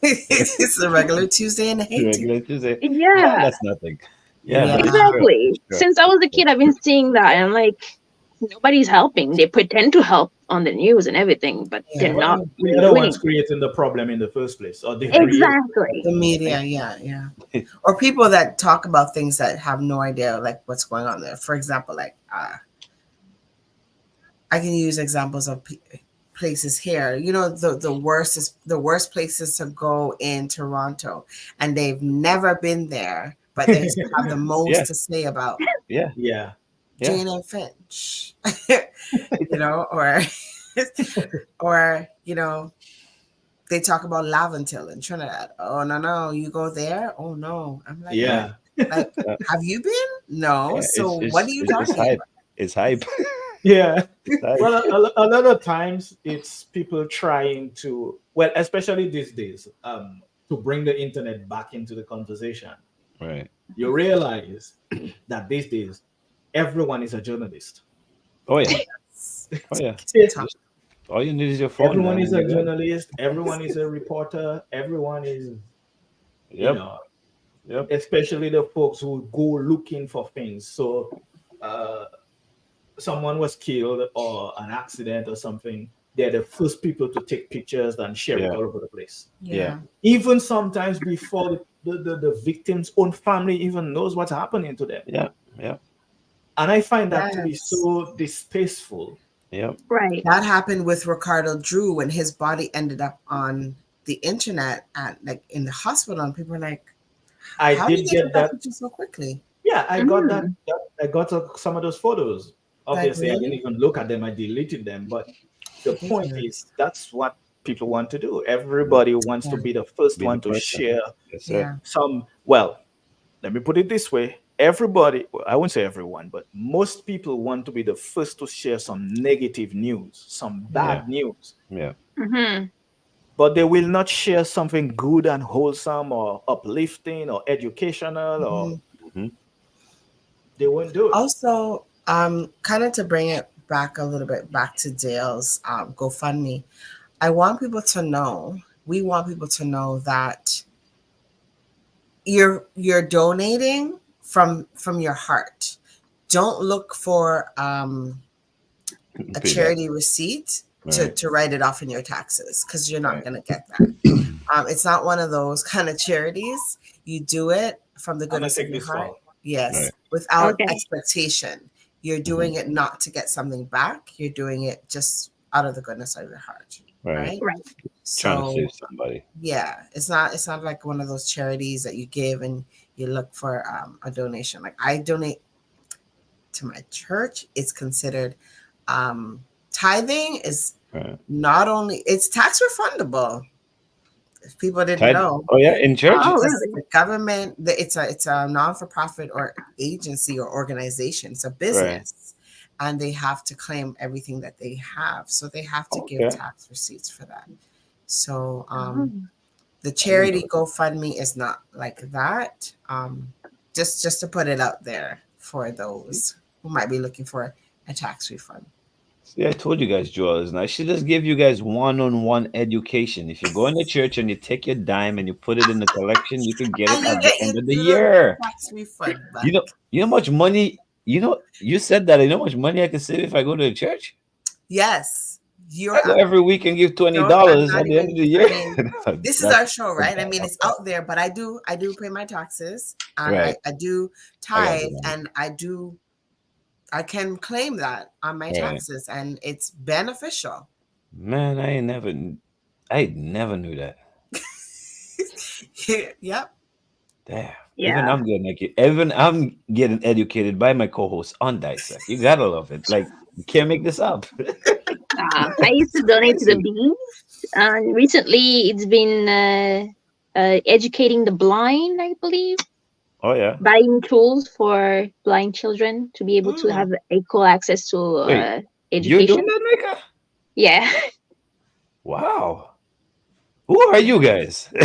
It's a regular Tuesday in Haiti. Regular Tuesday. Yeah, yeah, that's nothing. Yeah, Yeah. but it's true. exactly. It's true. Since I was It's a true. kid, I've been seeing that, and I'm like, nobody's helping. They pretend to help on the news and everything, but they're Yeah. not Well, really they're the doing ones it. creating the problem in the first place, or they Yeah. create the Exactly. The problem. media. Yeah. Yeah. Or people that talk about things that have no idea like what's going on there. For example, like I can use examples of places here. The worst places to go in Toronto, and they've never been there, but they have the Yeah, most to say about yeah, Yeah. yeah. Jane and Finch, or or you know, they talk about Laventil in Trinidad. Oh no, you go there? Oh no. I'm like, Yeah. like, have you been? No. Yeah, So what are you it's talking hype. about? It's hype. Yeah. It's hype. Well, a lot of times it's people trying to, well, especially these days, to bring the internet back into the conversation. Right. You realize that these days everyone is a journalist. Oh yeah. Oh yeah. TikTok. Just all you need is your phone, Everyone man, is and a you're good. journalist. Everyone is a reporter. Everyone is, you Yep. know, Yep. especially the folks who go looking for things. So, uh, someone was killed or an accident or something, they're the first people to take pictures and share it Yeah. all over the place. Yeah. Yeah. Even sometimes before the victim's own family even knows what's happening to them. Yeah. Yeah. And I find that to be Yes. so distasteful. Yep. Right. That happened with Ricardo Drew when his body ended up on the internet at like in the hospital, and people were like, I how did did they get get that that. picture so quickly? Yeah, I got that. Mm. I got some of those photos. Like, Obviously, I didn't really? even look at them. I deleted them. But the point is, Ridiculous. that's what people want to do. Everybody wants to Yeah. be the first Be the one to person. share Yes, sir. Yeah. some. Well, let me put it this way. Everybody, well, I won't say everyone, but most people want to be the first to share some negative news, some Yeah. bad news. Yeah. Mm-hmm. But they will not share something good and wholesome or uplifting or educational, or Mhm. Hmm. they won't do it. Also, kind of to bring it back a little bit back to Dale's GoFundMe, I want people to know, we want people to know that you're donating from your heart. Don't look for a Pay that. charity receipt Right. to write it off in your taxes, because you're not Right. going to get that. It's not one of those kind of charities. You do it from the I'm gonna goodness of take your this heart. call. Yes, Right. without Okay. expectation. You're Hmm. doing it not to get something back. You're doing it just out of the goodness of your heart, Right. right? Right. Trying to save So somebody. yeah, it's not like one of those charities that you give and you look for a donation. Like I donate to my church. It's considered tithing is Right. not only it's tax refundable. If people didn't Tide. know, Oh yeah, in church. Oh, because really? the government, it's a non-for-profit or agency or organization. It's a Right. business, and they have to claim everything that they have. So they have to give Okay. tax receipts for that. So Oh. the I didn't charity know. GoFundMe is not like that. Just to put it out there for those who might be looking for a tax refund. See, I told you guys, Joel, is I should just give you guys one-on-one education. If you go in the church and you take your dime and you put it in the collection, you can get it And you at the get your end of the little year. tax refund You back. know, you know how much money. You know, you said that. You know how much money I can save if I go to the church. Yes, you're. I go every week and give twenty Don't. I'm dollars not at the end even. of the I year. mean, this is That's our show, my right? I bad. mean, My it's bad. out there, but I do pay my taxes, and Right. I do I got you, tithe, man. and I can claim that on my Right. taxes, and it's beneficial. Man, I never knew that. Yep. Damn. Yeah. Even I'm getting educated by my co-host on Dissect. You gotta love it. Like you can't make this up. I used to donate to the Crazy. bees. And recently, it's been educating the blind, I believe, Oh yeah. buying tools for blind children to be able to have Mm. equal access to Wait, you doing education. that, Nika? Yeah. Wow. Who are you guys? We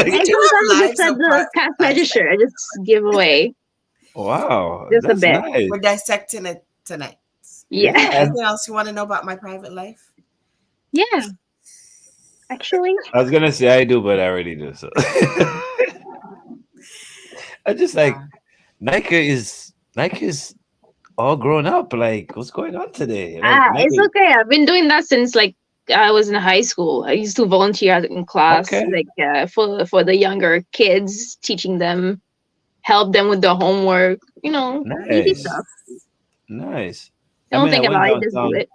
And Like, do sometimes I have just lives set of the cash register. I just give away wow, just a that's bit. nice. We're dissecting it tonight. Yeah. Yeah, Anything else you want to know about my private life? Yeah. Actually. I was gonna say I do, but I already do. So I just like Yeah. Nike is all grown up. Like, what's going on today? Like It's Nike. okay. I've been doing that since like I was in high school. I used to volunteer in class, Okay, like for the younger kids, teaching them, help them with their homework. Easy nice, stuff. Nice. nice. I Don't mean, think about it, just do it.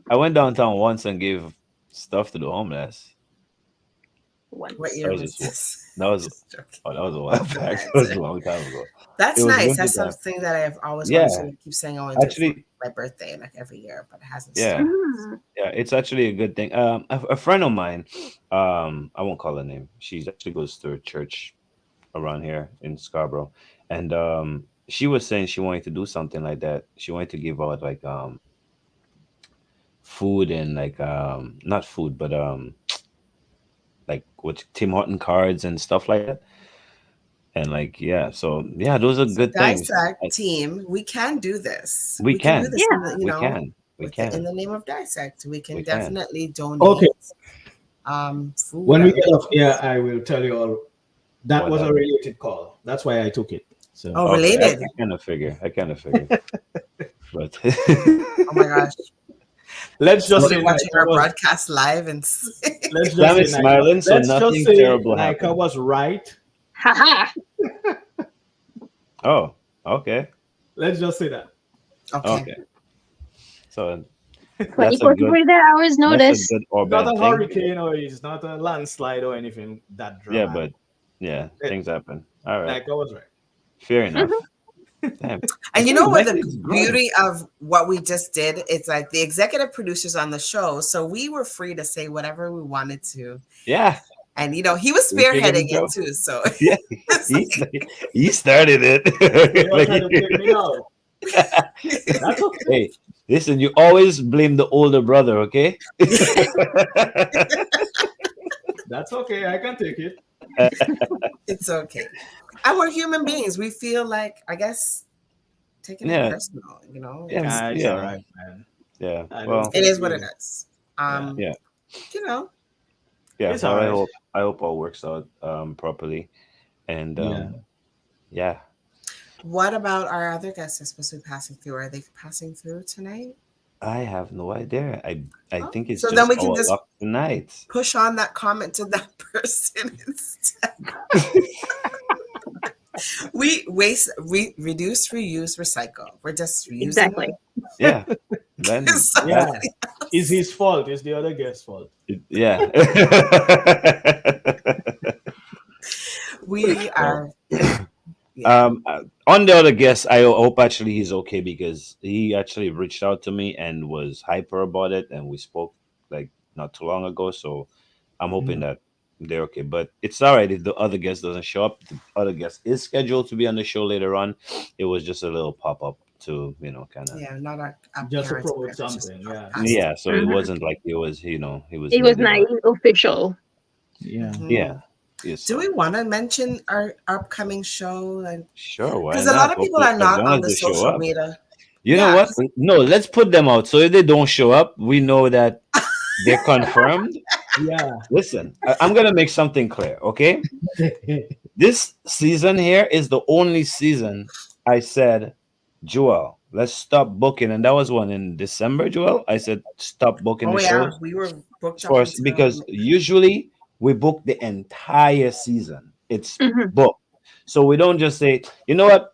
I went downtown once and gave stuff to the homeless. once. What That year was was just this? that was Just joking. that was a while back. That was a long time ago. It That's was nice. winter That's time. something that I've always wanted Yeah, to keep saying I want to do it for actually, my birthday, like every year, but it hasn't yeah, started. Mhm. yeah. It's actually a good thing. A friend of mine, I won't call her name. She actually goes to a church around here in Scarborough, and she was saying she wanted to do something like that. She wanted to give out like food and like not food, but like what Tim Horton cards and stuff like that. And like yeah, so yeah, those are So good things. Dissect team, we can do this. We We can do can, this in Yeah. the, we can, we with the in can, the name of Dissect. We we can can. definitely Okay. donate food When we and get off here, I will tell you all that What was a happened? related call. That's why I took it. So oh Okay, I related. kind of figure. I kind of figure. But Oh my gosh. let's just Somebody say watching Nika our was. broadcast live and Let's just Sam say is Nika. smiling, so Let's just nothing say terrible Nika happened. was right. Haha. Oh, okay, Let's just say that. okay. okay. So that's a 24 to good 48 hours that's a notice. good or Not bad a thing. hurricane or it's not a landslide or anything that Yeah, dramatic. but yeah, Eh, things happen. All right, Nika was right. fair enough. Damn. And you Okay, know what the Mike is good. beauty of what we just did? It's like the executive producers on the show, so we were free to say whatever we wanted to. Yeah, And he was we figured spearheading it it out. too. So Yeah, it's he like, he started So you're trying to it. blame me now. That's okay. Hey, listen, you always blame the older brother, okay? That's okay. I can take it. it's okay. And we're human beings. We feel like, I guess, taking it Yeah, personal, yeah, It's all yeah, right, man. yeah. I don't Well, it take is what it you. is. Yeah. yeah, You know, yeah. It's Well, all I right. hope all works out properly, and Yeah. yeah. what about our other guests that's supposed to be passing through? Are they passing through tonight? I have no idea. I Oh, think it's so then just we can our just luck tonight. push on that comment to that person instead. We reduce, reuse, recycle. We're just reusing Exactly. Yeah, then Yeah. somebody It's else. his fault. It's the other guest's fault. yeah. We Well, are, yeah. on the other guest, I hope actually he's okay because he actually reached out to me and was hyper about it, and we spoke like not too long ago. So I'm hoping that they're okay. But it's all right if the other guest doesn't show up. The other guest is scheduled to be on the show later on. It was just a little pop up to kind of Yeah, not a Just to parent promote event. It's just something. Yeah. past. yeah. So it Mhm. wasn't like it was he was It was needed not or official. Yeah. yeah. Mhm. Yes, Do we so want to mention our upcoming show? And sure, why because a lot not? of people Hopefully, are as not long on as the they show social up. media. You know Yeah, what? No, let's put them out. So if they don't show up, we know that they're confirmed. Yeah. Listen, I'm gonna make something clear, okay? This season here is the only season I said, Joel, let's stop booking, and that was one in December. Joel, I said stop booking oh the yeah, shows we were booked up first until because usually we book the entire season. It's Mhm. booked, so we don't just say, you know what,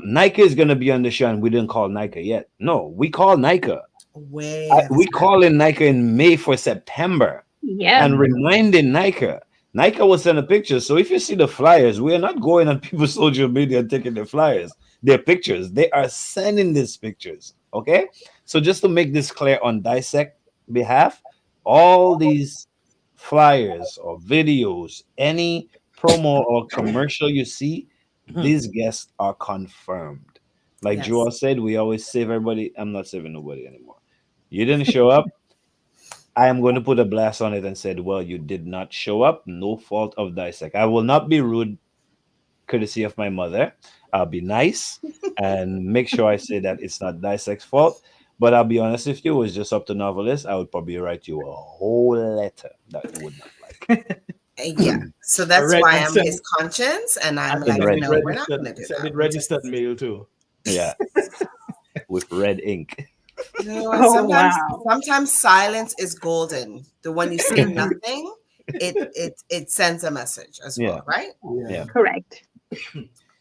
Nike is gonna be on the show, and we didn't call Nike yet. No, we call Nike. way ahead of We time. call in Nike in May for September Yeah. and reminding Nike. Nike will send a picture. So if you see the flyers, we are not going on people's social media and taking their flyers, their pictures. They are sending these pictures. Okay. So just to make this clear on Dissect behalf, all these flyers or videos, any promo or commercial you see, these guests are confirmed. Like Yes. Joel said, we always save everybody. I'm not saving nobody anymore. You didn't show up. I am going to put a blast on it and said, well, you did not show up. No fault of Dissect. I will not be rude, courtesy of my mother. I'll be nice and make sure I say that it's not Dissect's fault. But I'll be honest with you, it was just up to novelists. I would probably write you a whole letter that you would not like. Yeah. So that's Read why and I'm send his conscience, and I'm and like, In red no, ink. we're not going to do send that. it registered mail too. Yeah. With red ink. No, Oh sometimes wow. sometimes silence is golden. The when you say nothing, it sends a message as Yeah. well, right? Yeah. Correct.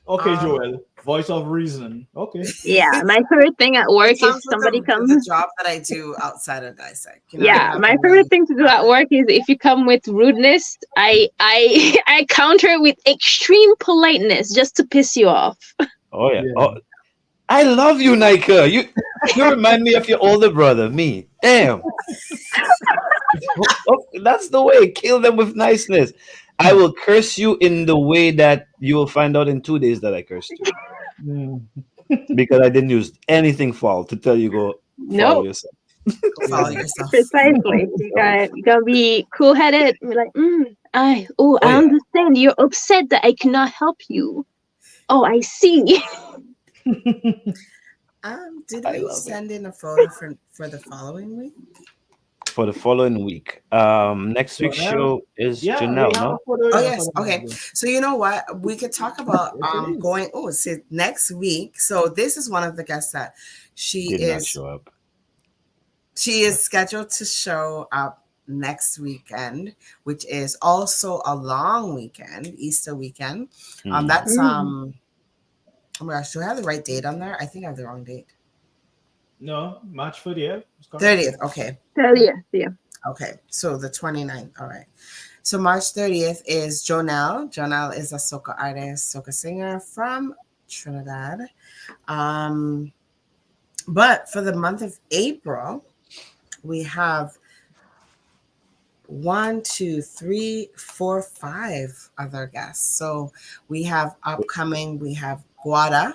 Okay, Um, Joel, voice of reason. Okay. Yeah, my favorite thing at it work is comes with somebody the comes. job that I do outside of Dissect. You know, I Yeah, have my a favorite really thing to do at work is if you come with rudeness, I I counter it with extreme politeness just to piss you off. Oh yeah. Yeah. Oh, I love you, Nika. You remind me of your older brother, me. Damn. Oh, that's the way. Kill them with niceness. I will curse you in the way that you will find out in 2 days that I cursed you Mm. because I didn't use anything foul to tell you go follow Nope, yourself. go follow Yeah. yourself. precisely. You gotta be cool headed. Be like, Oh I yeah. understand. You're upset that I cannot help you. Oh, I see. Did I we love it. send in a photo for the following week? For the following week. Next week's Jonelle? show is Yeah, we Janelle, have a no? photo Oh here for yes, okay. the So you know what? We could talk about Yes, it is. going so next week. So this is one of the guests that Did not show up. she is scheduled to show up next weekend, which is also a long weekend, Easter weekend. That's Mm. oh my gosh, do I have the right date on there? I think I have the wrong date. No, March 30th. It's correct. 30th. Okay. Hell yeah, yeah. Okay. So the 29th. All right. So March 30th is Jonelle. Jonelle is a soca artist, soca singer from Trinidad. Um, but for the month of April, we have 5 other guests. So we have upcoming, we have Guada,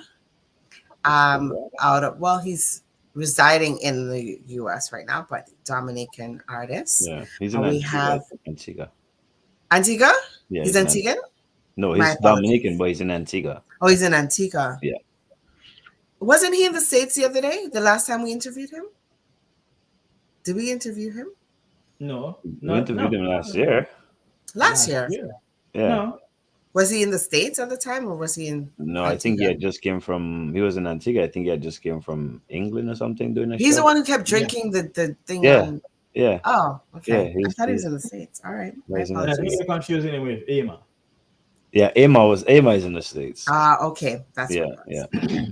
out of, well, he's residing in the US right now, but Dominican artist. Yeah, he's in We Antigua. have Antigua. Antigua. Yeah, He's he's in Antigua. Antiguan. No, My he's apologies. Dominican, but he's in Antigua. Oh, he's in Antigua. Yeah. Wasn't he in the States the other day? The last time we interviewed him? Did we interview him? No, We interviewed him last year. Last year. Yeah. No. Was he in the States at the time or was he in No, I think he Antigua? had just came from. He was in Antigua. I think he had just came from England or something doing a He's show. the one who kept drinking the thing Yeah. on. Yeah. Oh, okay. Yeah, I thought he was in the States. All right. My he's in the I think apologies. you're confusing him with Emma. Yeah, Emma is in the States. Okay. That's Yeah, what it was. yeah.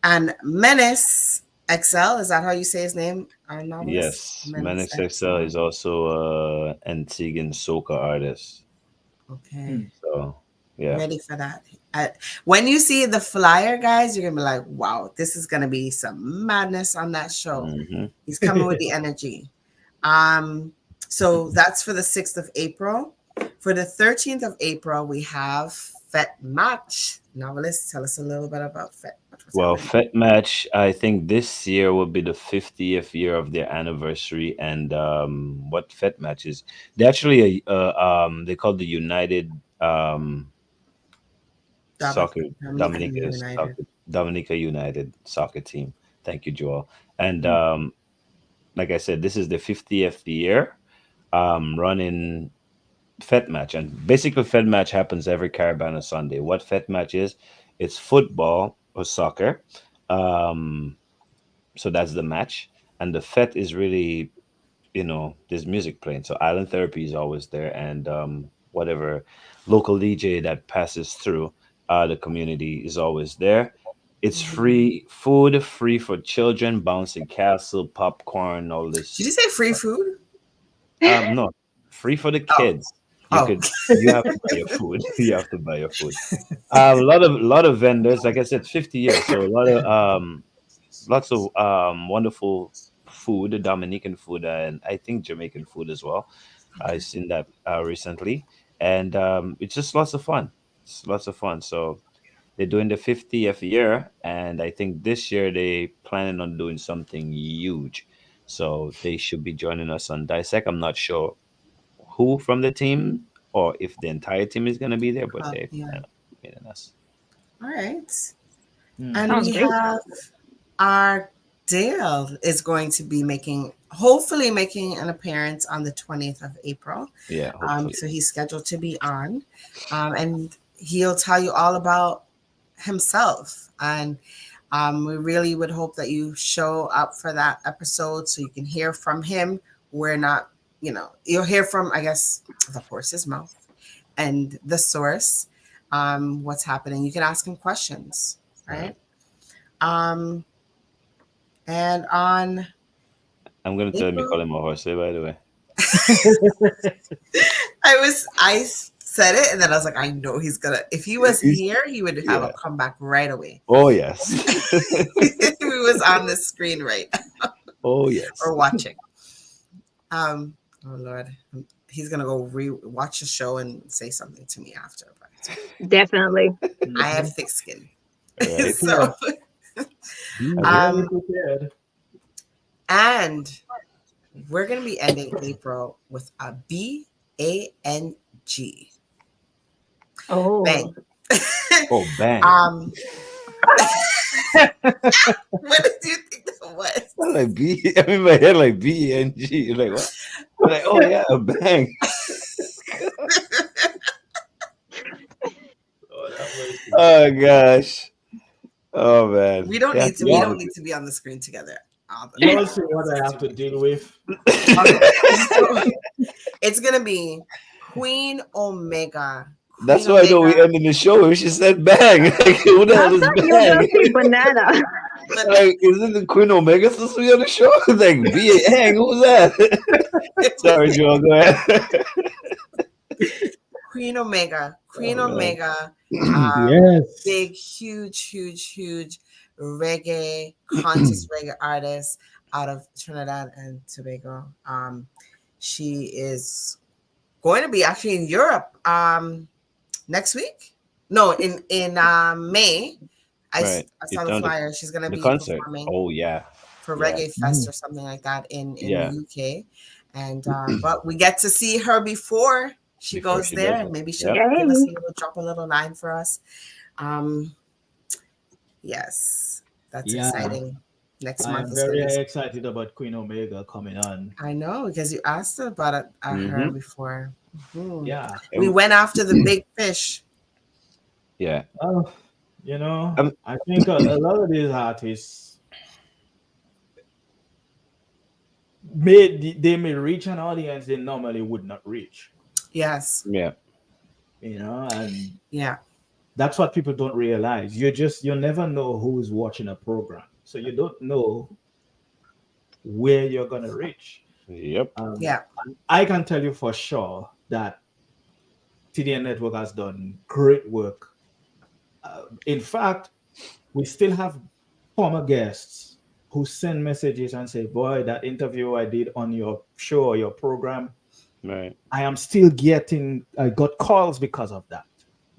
And Menace XL, is that how you say his name? Our novelist? Yes, Manix XL is also a Antiguan soca artist. Okay. So yeah. Ready for that. When you see the flyer, guys, you're gonna be like, wow, this is gonna be some madness on that show. Mm-hmm. He's coming with the energy. So that's for the 6th of April. For the 13th of April, we have Fet Match. Novelist, tell us a little bit about Fet. Well, Fet Match, I think this year will be the 50th year of their anniversary. And what Fet Match is, they actually they call the United Soccer Dominica United soccer team. Thank you, Joel. And like I said, this is the 50th year running Fet Match, and basically Fet Match happens every Carabana Sunday. What Fet Match is, it's football or soccer. So that's the match, and the Fet is really, there's music playing. So Island Therapy is always there, and whatever local DJ that passes through the community is always there. It's free food, free for children, bouncy castle, popcorn, all this. Did you say free food? No, free for the kids. You have to buy your food. You have to buy your food. A lot of vendors, like I said, 50 years. So a lot of lots of wonderful food, Dominican food, and I think Jamaican food as well. I've seen that recently, and it's just lots of fun. It's lots of fun. So they're doing the 50th year, and I think this year they planning on doing something huge. So they should be joining us on Dissect. I'm not sure who from the team or if the entire team is going to be there, but they plan on meeting us. All right. And Sounds we great. have our Dale is going to be hopefully making an appearance on the 20th of April. Yeah. Hopefully. So he's scheduled to be on, and he'll tell you all about himself. And we really would hope that you show up for that episode so you can hear from him. We're not, you'll hear from, I guess, the horse's mouth and the source. what's happening. You can ask him questions, right? And on I'm gonna tell him you April, call him a horse, by the way. I said it, and then I was like, I know he's gonna. If he was here, he would have a Yeah. comeback right away. Oh yes. He was on the screen right now Oh yes. or watching. Oh Lord, he's gonna go watch the show and say something to me after. But Definitely. I have thick skin, Right. so. And we're gonna be ending April with a BANG. Oh. Bang. Oh, bang. What did you think that was? I'm like B. I'm in my head like BNG. Like what? I'm like, oh yeah, a bang. Oh gosh. Oh man. We don't Yeah, need to. We don't need to be on the screen together. You all see what I have to deal with. It's gonna be Queen Omega. That's why I know we ended the show when she said bang. Like, who the hell is You were gonna bang? say banana. Like, isn't the Queen Omega supposed to be on the show? Like, bang, who's that? Sorry, Joe, go ahead. Queen Omega. Queen Omega. Yes. Big, huge reggae, conscious reggae artist out of Trinidad and Tobago. She is going to be actually in Europe next week. No, in May. I saw the flyer. She's going to be concert. performing. Oh yeah, for Reggae Fest or something like that in the UK. And but we get to see her before she goes there, and maybe she'll give us drop a little line for us. Yes, that's exciting. Next month. I'm very excited about Queen Omega coming on. I know, because you asked about her before. Mm-hmm. Yeah, we went after the big fish. Yeah. You know, I think a lot of these artists may reach an audience they normally would not reach. Yes. Yeah. You know, and yeah, that's what people don't realize. You never know who's watching a program, so you don't know where you're gonna reach. Yep. I can tell you for sure that TDN Network has done great work. In fact, we still have former guests who send messages and say, boy, that interview I did on your show or your program, right? I am still I got calls because of that.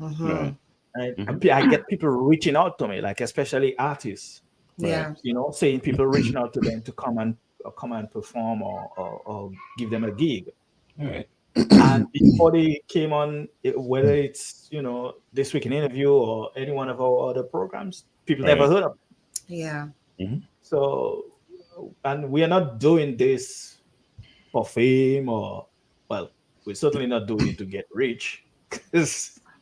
Mm-hmm. Right? Mm-hmm. I get people reaching out to me, like especially artists. Yeah. Right? You know, saying people reaching out to them to come and perform or give them a gig. All right. And before they came on, whether it's, you know, This Week in Interview or any one of our other programs, people never heard of it. Yeah. Mm-hmm. So, and we are not doing this for fame or, well, we're certainly not doing it to get rich.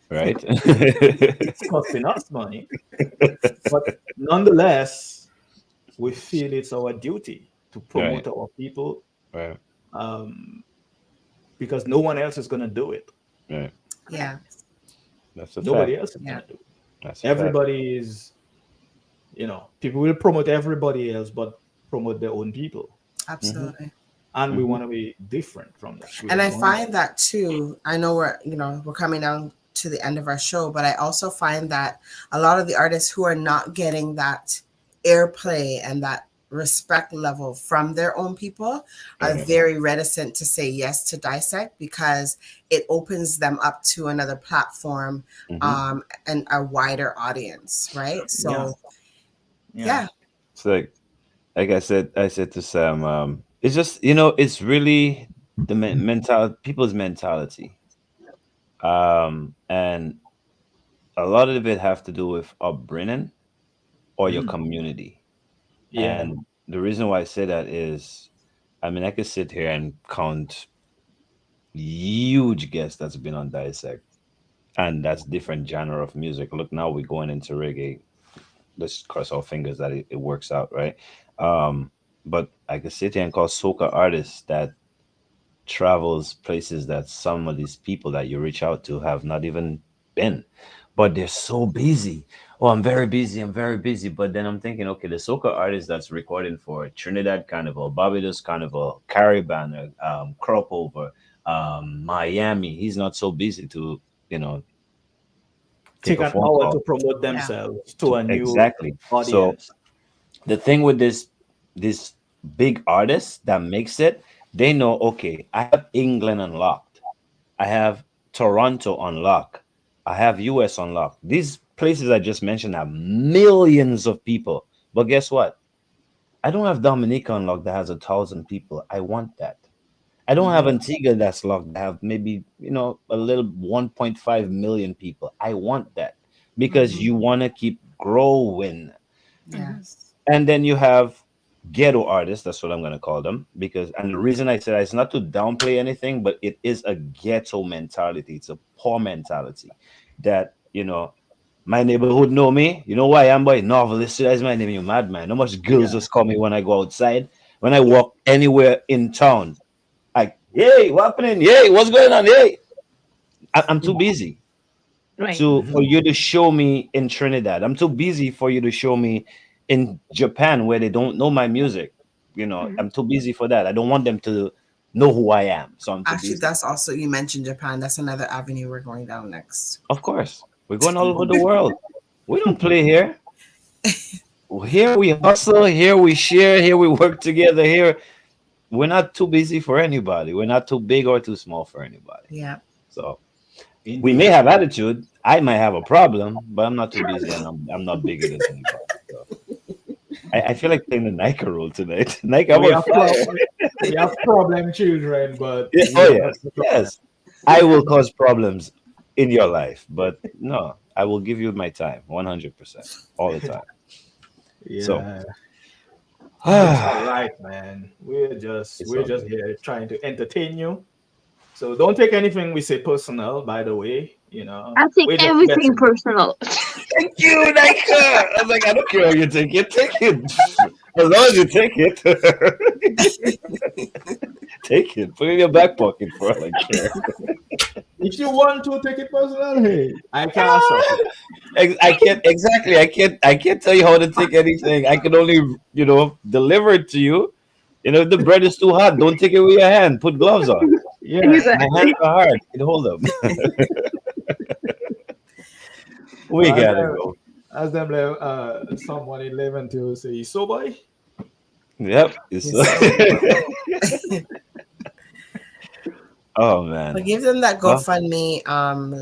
Right. It's costing us money. But nonetheless, we feel it's our duty to promote our people. Right. Because no one else is going to do it. Right. Yeah. That's a Nobody fact. else is going to do it. That's everybody is, you know, people will promote everybody else, but promote their own people. Absolutely. Mm-hmm. And we want to be different from that. And I find that too. I know we're coming down to the end of our show, but I also find that a lot of the artists who are not getting that airplay and that respect level from their own people are very reticent to say yes to Dissect because it opens them up to another platform and a wider audience, right? So yeah. It's like I said to Sam, it's just, you know, it's really the people's mentality, and a lot of it have to do with upbringing or your community. Yeah. And the reason why I say that is, I mean, I could sit here and count huge guests that's been on Dissect, and that's different genre of music. Look, now we're going into reggae. Let's cross our fingers that it works out, right? But I could sit here and call soca artists that travels places that some of these people that you reach out to have not even been. but they're so busy. Oh, I'm very busy. I'm very busy. But then I'm thinking, okay, the soca artist that's recording for Trinidad Carnival, Barbados Carnival, Caribbean, Crop Over, Miami, he's not so busy to, you know, take Take a an phone hour to call. promote Yeah. themselves to a new Exactly. So audience. the thing with this big artist that makes it, they know, okay, I have England unlocked. I have Toronto on lock. I have US on lock. These places I just mentioned have millions of people. But guess what? I don't have Dominica on lock that has 1,000 people. I want that. I don't have Antigua that's locked that have maybe, a little 1.5 million people. I want that because you want to keep growing. Yes. And then you have ghetto artists, that's what I'm going to call them, because, and the reason I said that is not to downplay anything, but it is a ghetto mentality. It's a poor mentality that, my neighborhood know me. You know why I am, boy? Novelist, that's my name. You madman. How much girls just call me when I go outside? When I walk anywhere in town, like, yay, what happening? Yay, what's going on? Yay. I'm too busy Right. to for you to show me in Trinidad. I'm too busy for you to show me in Japan where they don't know my music. I'm too busy for that. I don't want them to know who I am. So I'm too Actually, busy. that's also, you mentioned Japan. That's another avenue we're going down next. Of course. We're going all over the world. We don't play here. Here we hustle, here we share, here we work together. Here we're not too busy for anybody. We're not too big or too small for anybody. Yeah. So we may Indeed. have attitude. I might have a problem, but I'm not too busy and I'm not bigger than anybody. So I feel like playing the Nike role tonight. Nike, I'm We on have fire. we have problem children, but Yeah, we oh don't have yes, the problem. yes. I will cause problems in your life, but no, I will give you my time, 100%, all the time. So, Yeah, it's all it's right, man. We're all just good. here trying to entertain you. So don't take anything we say personal, by the way. I take We're just everything messing. personal. Thank you, Nike. I was like, I don't care how you take it. Take it. As long as you take it. Take it. Put it in your back pocket for all I care. If you want to take it personal, hey, I can't stop you. I can't exactly. I can't tell you how to take anything. I can only, deliver it to you. If the bread is too hot, don't take it with your hand. Put gloves on. Yeah, My hands Exactly. are hard. Can hold them. We so gotta go. as them someone in 11 to say, so boy, Yep. It's Yes, so. oh But man. give them that Well, GoFundMe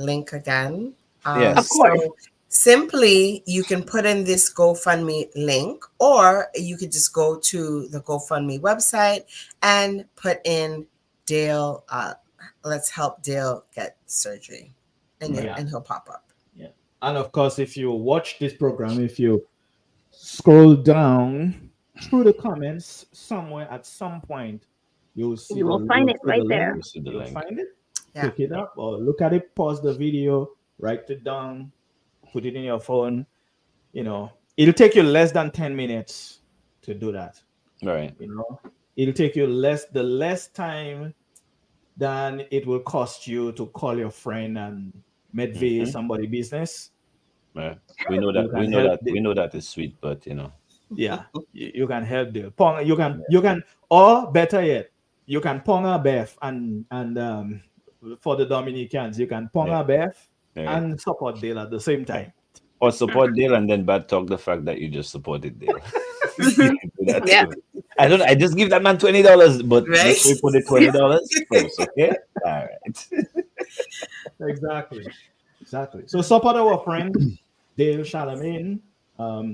link again. Of yes. course. So simply you can put in this GoFundMe link, or you could just go to the GoFundMe website and put in Dale. Let's help Dale get surgery, and Right. and he'll pop up. yeah. And of course, if you watch this program, if you scroll down through the comments somewhere at some point, You will find it see the right link. there. You see the You'll link. find it, Yeah. pick it up, or look at it, pause the video, write it down, put it in your phone. It'll take you less than 10 minutes to do that. Right. It'll take you less time than it will cost you to call your friend and medvay Hmm. somebody business. Right. We know You that. We can know help that. We know that is sweet, but yeah, you can help there. You can, or better yet, you can pong a Beth and for the Dominicans, you can pong yeah. a Beth Right. and support Dale at the same time. Or support Dale and then bad talk the fact that you just supported Dale. You can do that Yeah. too. I don't. I just give that man $20, but Right? let's put the $20 first, okay? All right. Exactly. So support our friend Dale Charlemagne, and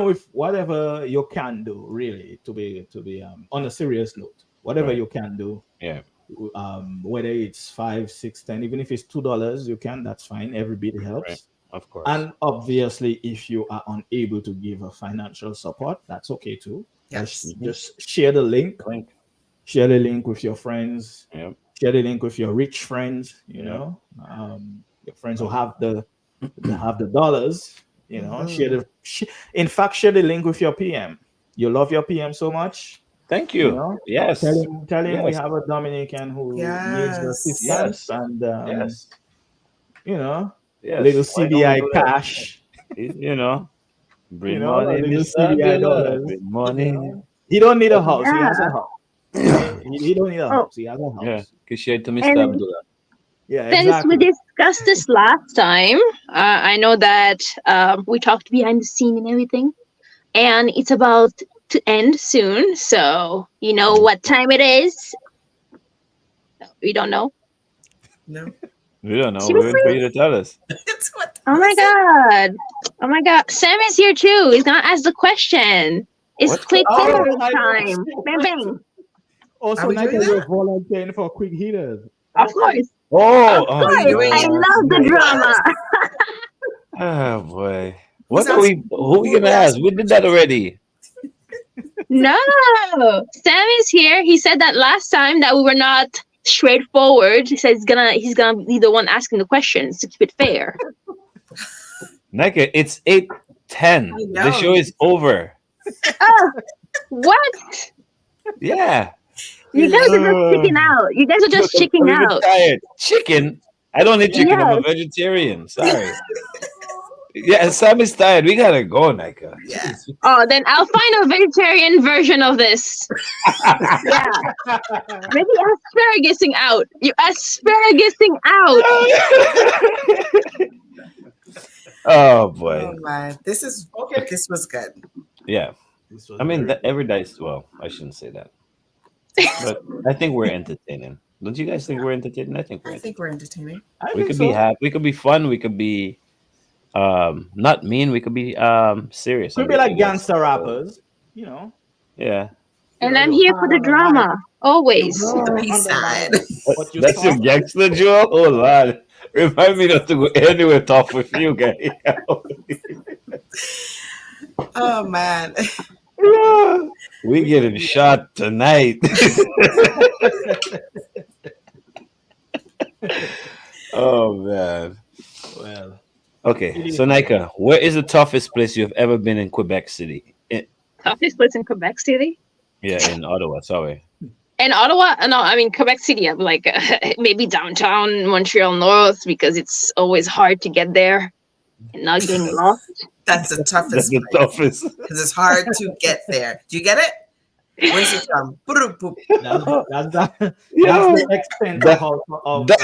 with whatever you can do, really, to be on a serious note, whatever Right. you can do, Yeah. whether it's 5, 6, 10, even if it's $2, you can. That's fine. Every bit Right. helps. Of course. And obviously, if you are unable to give a financial support, that's okay too. Yes. Just share the link. Link. Share the link with your friends. Yep. Share the link with your rich friends. Yep. Your friends who have the dollars. Mhm. In fact, share the link with your PM. You love your PM so much. Thank You you. know, Yes. tell him we Yes. have a Dominican who needs Yes. assistance, Yes. and Yes. You know, Yes. little Why don't we CDI do that? cash. You know, You bring know, a money, little Miss CDI Fabiola. dollars. Bring You money. know, he don't need a house. He has a Yeah. house. Okay, he don't need a Oh, house. He has a Yeah. house. Appreciate to Mr. and Abdullah. Yeah, since we exactly. discussed this last time, I know that we talked behind the scene and everything, and it's about to end soon. So you know what time it is? We don't know. No. We don't know. We're waiting for Seriously? you to tell us. It's what Oh my god! Oh my god! Sam is here too. He's gonna ask the question. It's What quick question? hitter Oh, I time. Bang bang. are also, we Nike doing was that? volunteering for quick hitters. Of course. Oh, Of oh, Are you course. doing I it? oh, love the drama. oh boy. Who's What are we? asking? Who we Who are gonna we ask? asking We did that questions? already. No. Sam is here. He said that last time that we were not straightforward. He said he's gonna be the one asking the questions to keep it fair. Nike, it's I 8:10. The know. show is over. Oh, what? Yeah. You You're guys late. are just chicken out. You guys are just I'm chicking even out. tired. Chicken? I don't eat chicken. I'm a Yes. vegetarian. Sorry. Yeah, Sam is tired. We gotta go, Nika. Yeah. Jeez. Oh, then I'll find a vegetarian version of this. Yeah. Maybe asparagising out. You asparagising out. Oh boy. Oh man, this was good. Yeah. This was I mean, very every dice. Well, I shouldn't say that, but I think we're entertaining. Don't you guys think we're entertaining? I think we're I think we're entertaining. I We think could be so. happy. We could be fun. We could be not mean. We could be serious. Could I be like guess. gangster rappers. You know, Yeah. And I'm here for the drama. Always. The peace side. But you That's your saw gangster Joe? Oh Lord. Remind me not to go anywhere tough with you guys. Oh man. We getting shot tonight. Oh man. well. Okay, so Nika, where is the toughest place you've ever been in Quebec City? Toughest place in Quebec City? Yeah, in Ottawa. Sorry. In Ottawa? No, I mean Quebec City. I'm like maybe downtown Montreal North because it's always hard to get there and not getting lost. That's the toughest That's the toughest. because it's hard to get there. Do you get it? Where's it from? That's the extent That- of that-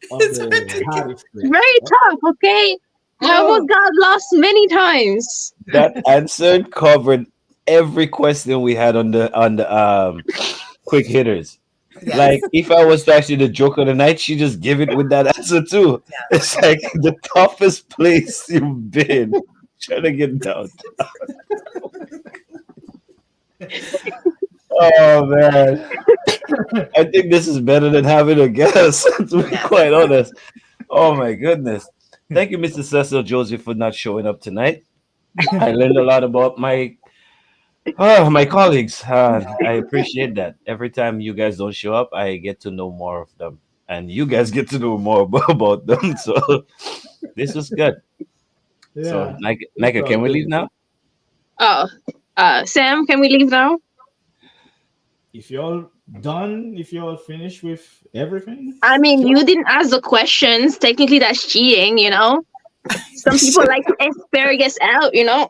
the hardest place. Very tough, okay? I almost got lost many times. That answer covered every question we had on the quick hitters. Yes. Like if I was to ask you the joke of the night, she just give it with that answer too. It's like the toughest place you've been trying to get downtown. Oh man, I think this is better than having a guest. To be quite honest. Oh my goodness. Thank you, Mr. Cecil Joseph, for not showing up tonight. I learned a lot about my colleagues. I appreciate that. Every time you guys don't show up, I get to know more of them, and you guys get to know more about them. So this was good. So, Nika, can we leave now? Oh, Sam, can we leave now? If you're done, if you're finished with everything, I mean, you didn't ask the questions. Technically, that's cheating, you know? Some people like to asparagus out, you know?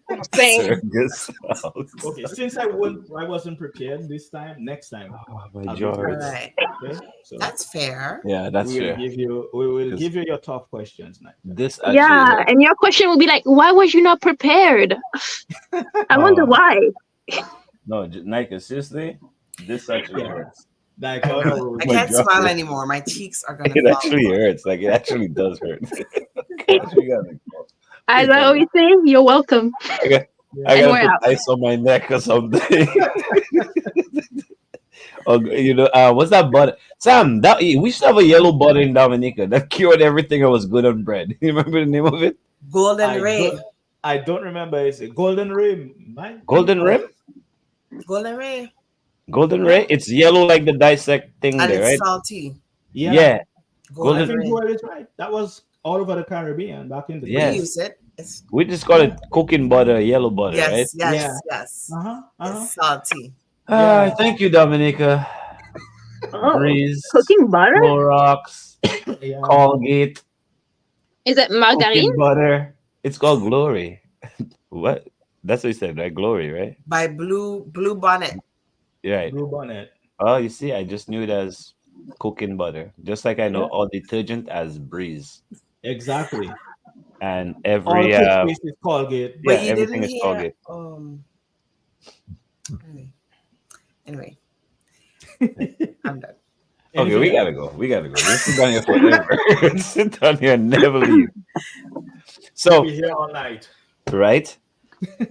Asparagus out. okay. Since I wasn't prepared this time. Next time, my I'll be George. prepared. Right. Okay, so That's fair. Yeah, that's we will fair. give you your tough questions now. This actually, Yeah, and your question will be like, why was you not prepared? I wonder why. no, Nika, seriously, this actually hurts. Like, I can't God. smile anymore. My cheeks are gonna It fall. actually hurts. Like it actually does hurt. Gosh, we gotta go. As I always say, you're welcome. I got, I And gotta we're put out. ice on my neck or something. Oh, you know, what's that butter? Sam, that we used to have a yellow butter in Dominica that cured everything that was good on bread. You remember the name of it? Golden Ray. I don't remember. It's a Golden Ray. Golden Rim? Golden Ray. Golden Ray? It's yellow like the Dissect thing And there, it's right? salty. Yeah. I Golden think Ray. Joel is right. That was all over the Caribbean back in the Yes. We use it. It's, We just call it cooking butter, yellow butter, yes, right? yes, yes. Uh-huh. It's salty. Thank you, Dominica. Oh, Breeze, cooking butter? Clorox, Yeah. Colgate, Is it margarine? cooking butter. It's called Glory. What? That's what you said, right? Glory, right? By Blue Bonnet. Right. Blue Bonnet. Oh, you see, I just knew it as cooking butter, just like I know Yeah. all detergent as Breeze, Exactly. and All every toothpaste is Colgate. But yeah, you everything didn't is hear Colgate. anyway. I'm done. Okay, Anything we else? gotta go. We gotta go. We'll sit down here forever. Sit down here and never leave. We'll So, be here all night. right,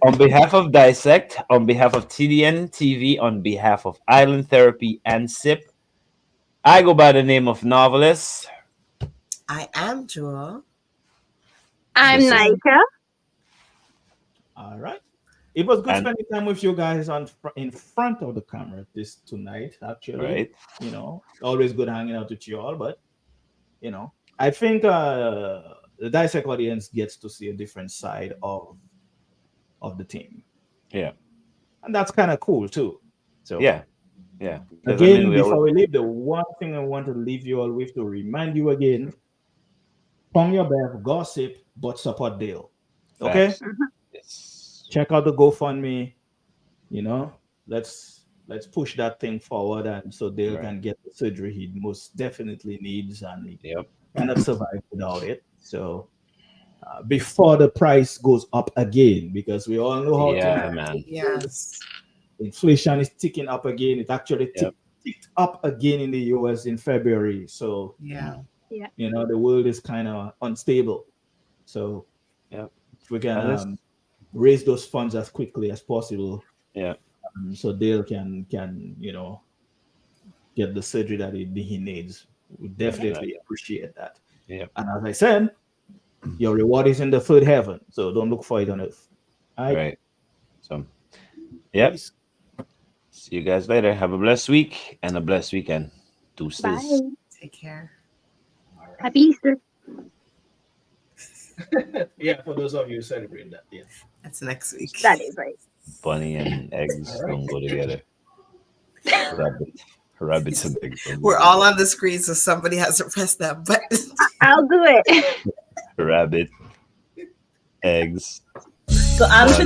on behalf of Dissect, on behalf of TDN TV, on behalf of Island Therapy and SIP, I go by the name of Novelist. I am Jewel. I'm This is- Nika. All right. It was good And- spending time with you guys in front of the camera tonight. Actually, Right. You know, always good hanging out with you all. But you know, I think the Dissect audience gets to see a different side of the team, Yeah. and that's kind of cool too. So Yeah. 'Cause, again, we before always- we leave, the one thing I want to leave you all with to remind you again: from your back, gossip, but support Dale. Okay. Facts. Yes. Check out the GoFundMe. You know, let's push that thing forward, and so Dale Right. can get the surgery he most definitely needs, and he Yep. cannot survive without it. So before the price goes up again, because we all know how Yeah, man. Yes. inflation is ticking up again. It actually Yep. ticked up again in the US in February. So Yeah. Yeah. you know, the world is kind of unstable. So Yep. if we can Unless- raise those funds as quickly as possible, Yeah. so Dale can you know get the surgery that he needs. We definitely appreciate that. Yeah. And as I said, your reward is in the third heaven, so don't look for it on earth. All right. Right. So, yep. Peace. See you guys later. Have a blessed week and a blessed weekend. Deuces. Bye. Take care. Happy Easter. Yeah, for those of you who celebrate that, yeah. That's next week. That is right. Bunny and eggs don't go together. Rabbits and eggs. don't go We're all on the screen, so somebody has to press that button. I'll do it. together. Rabbit, eggs. So I'm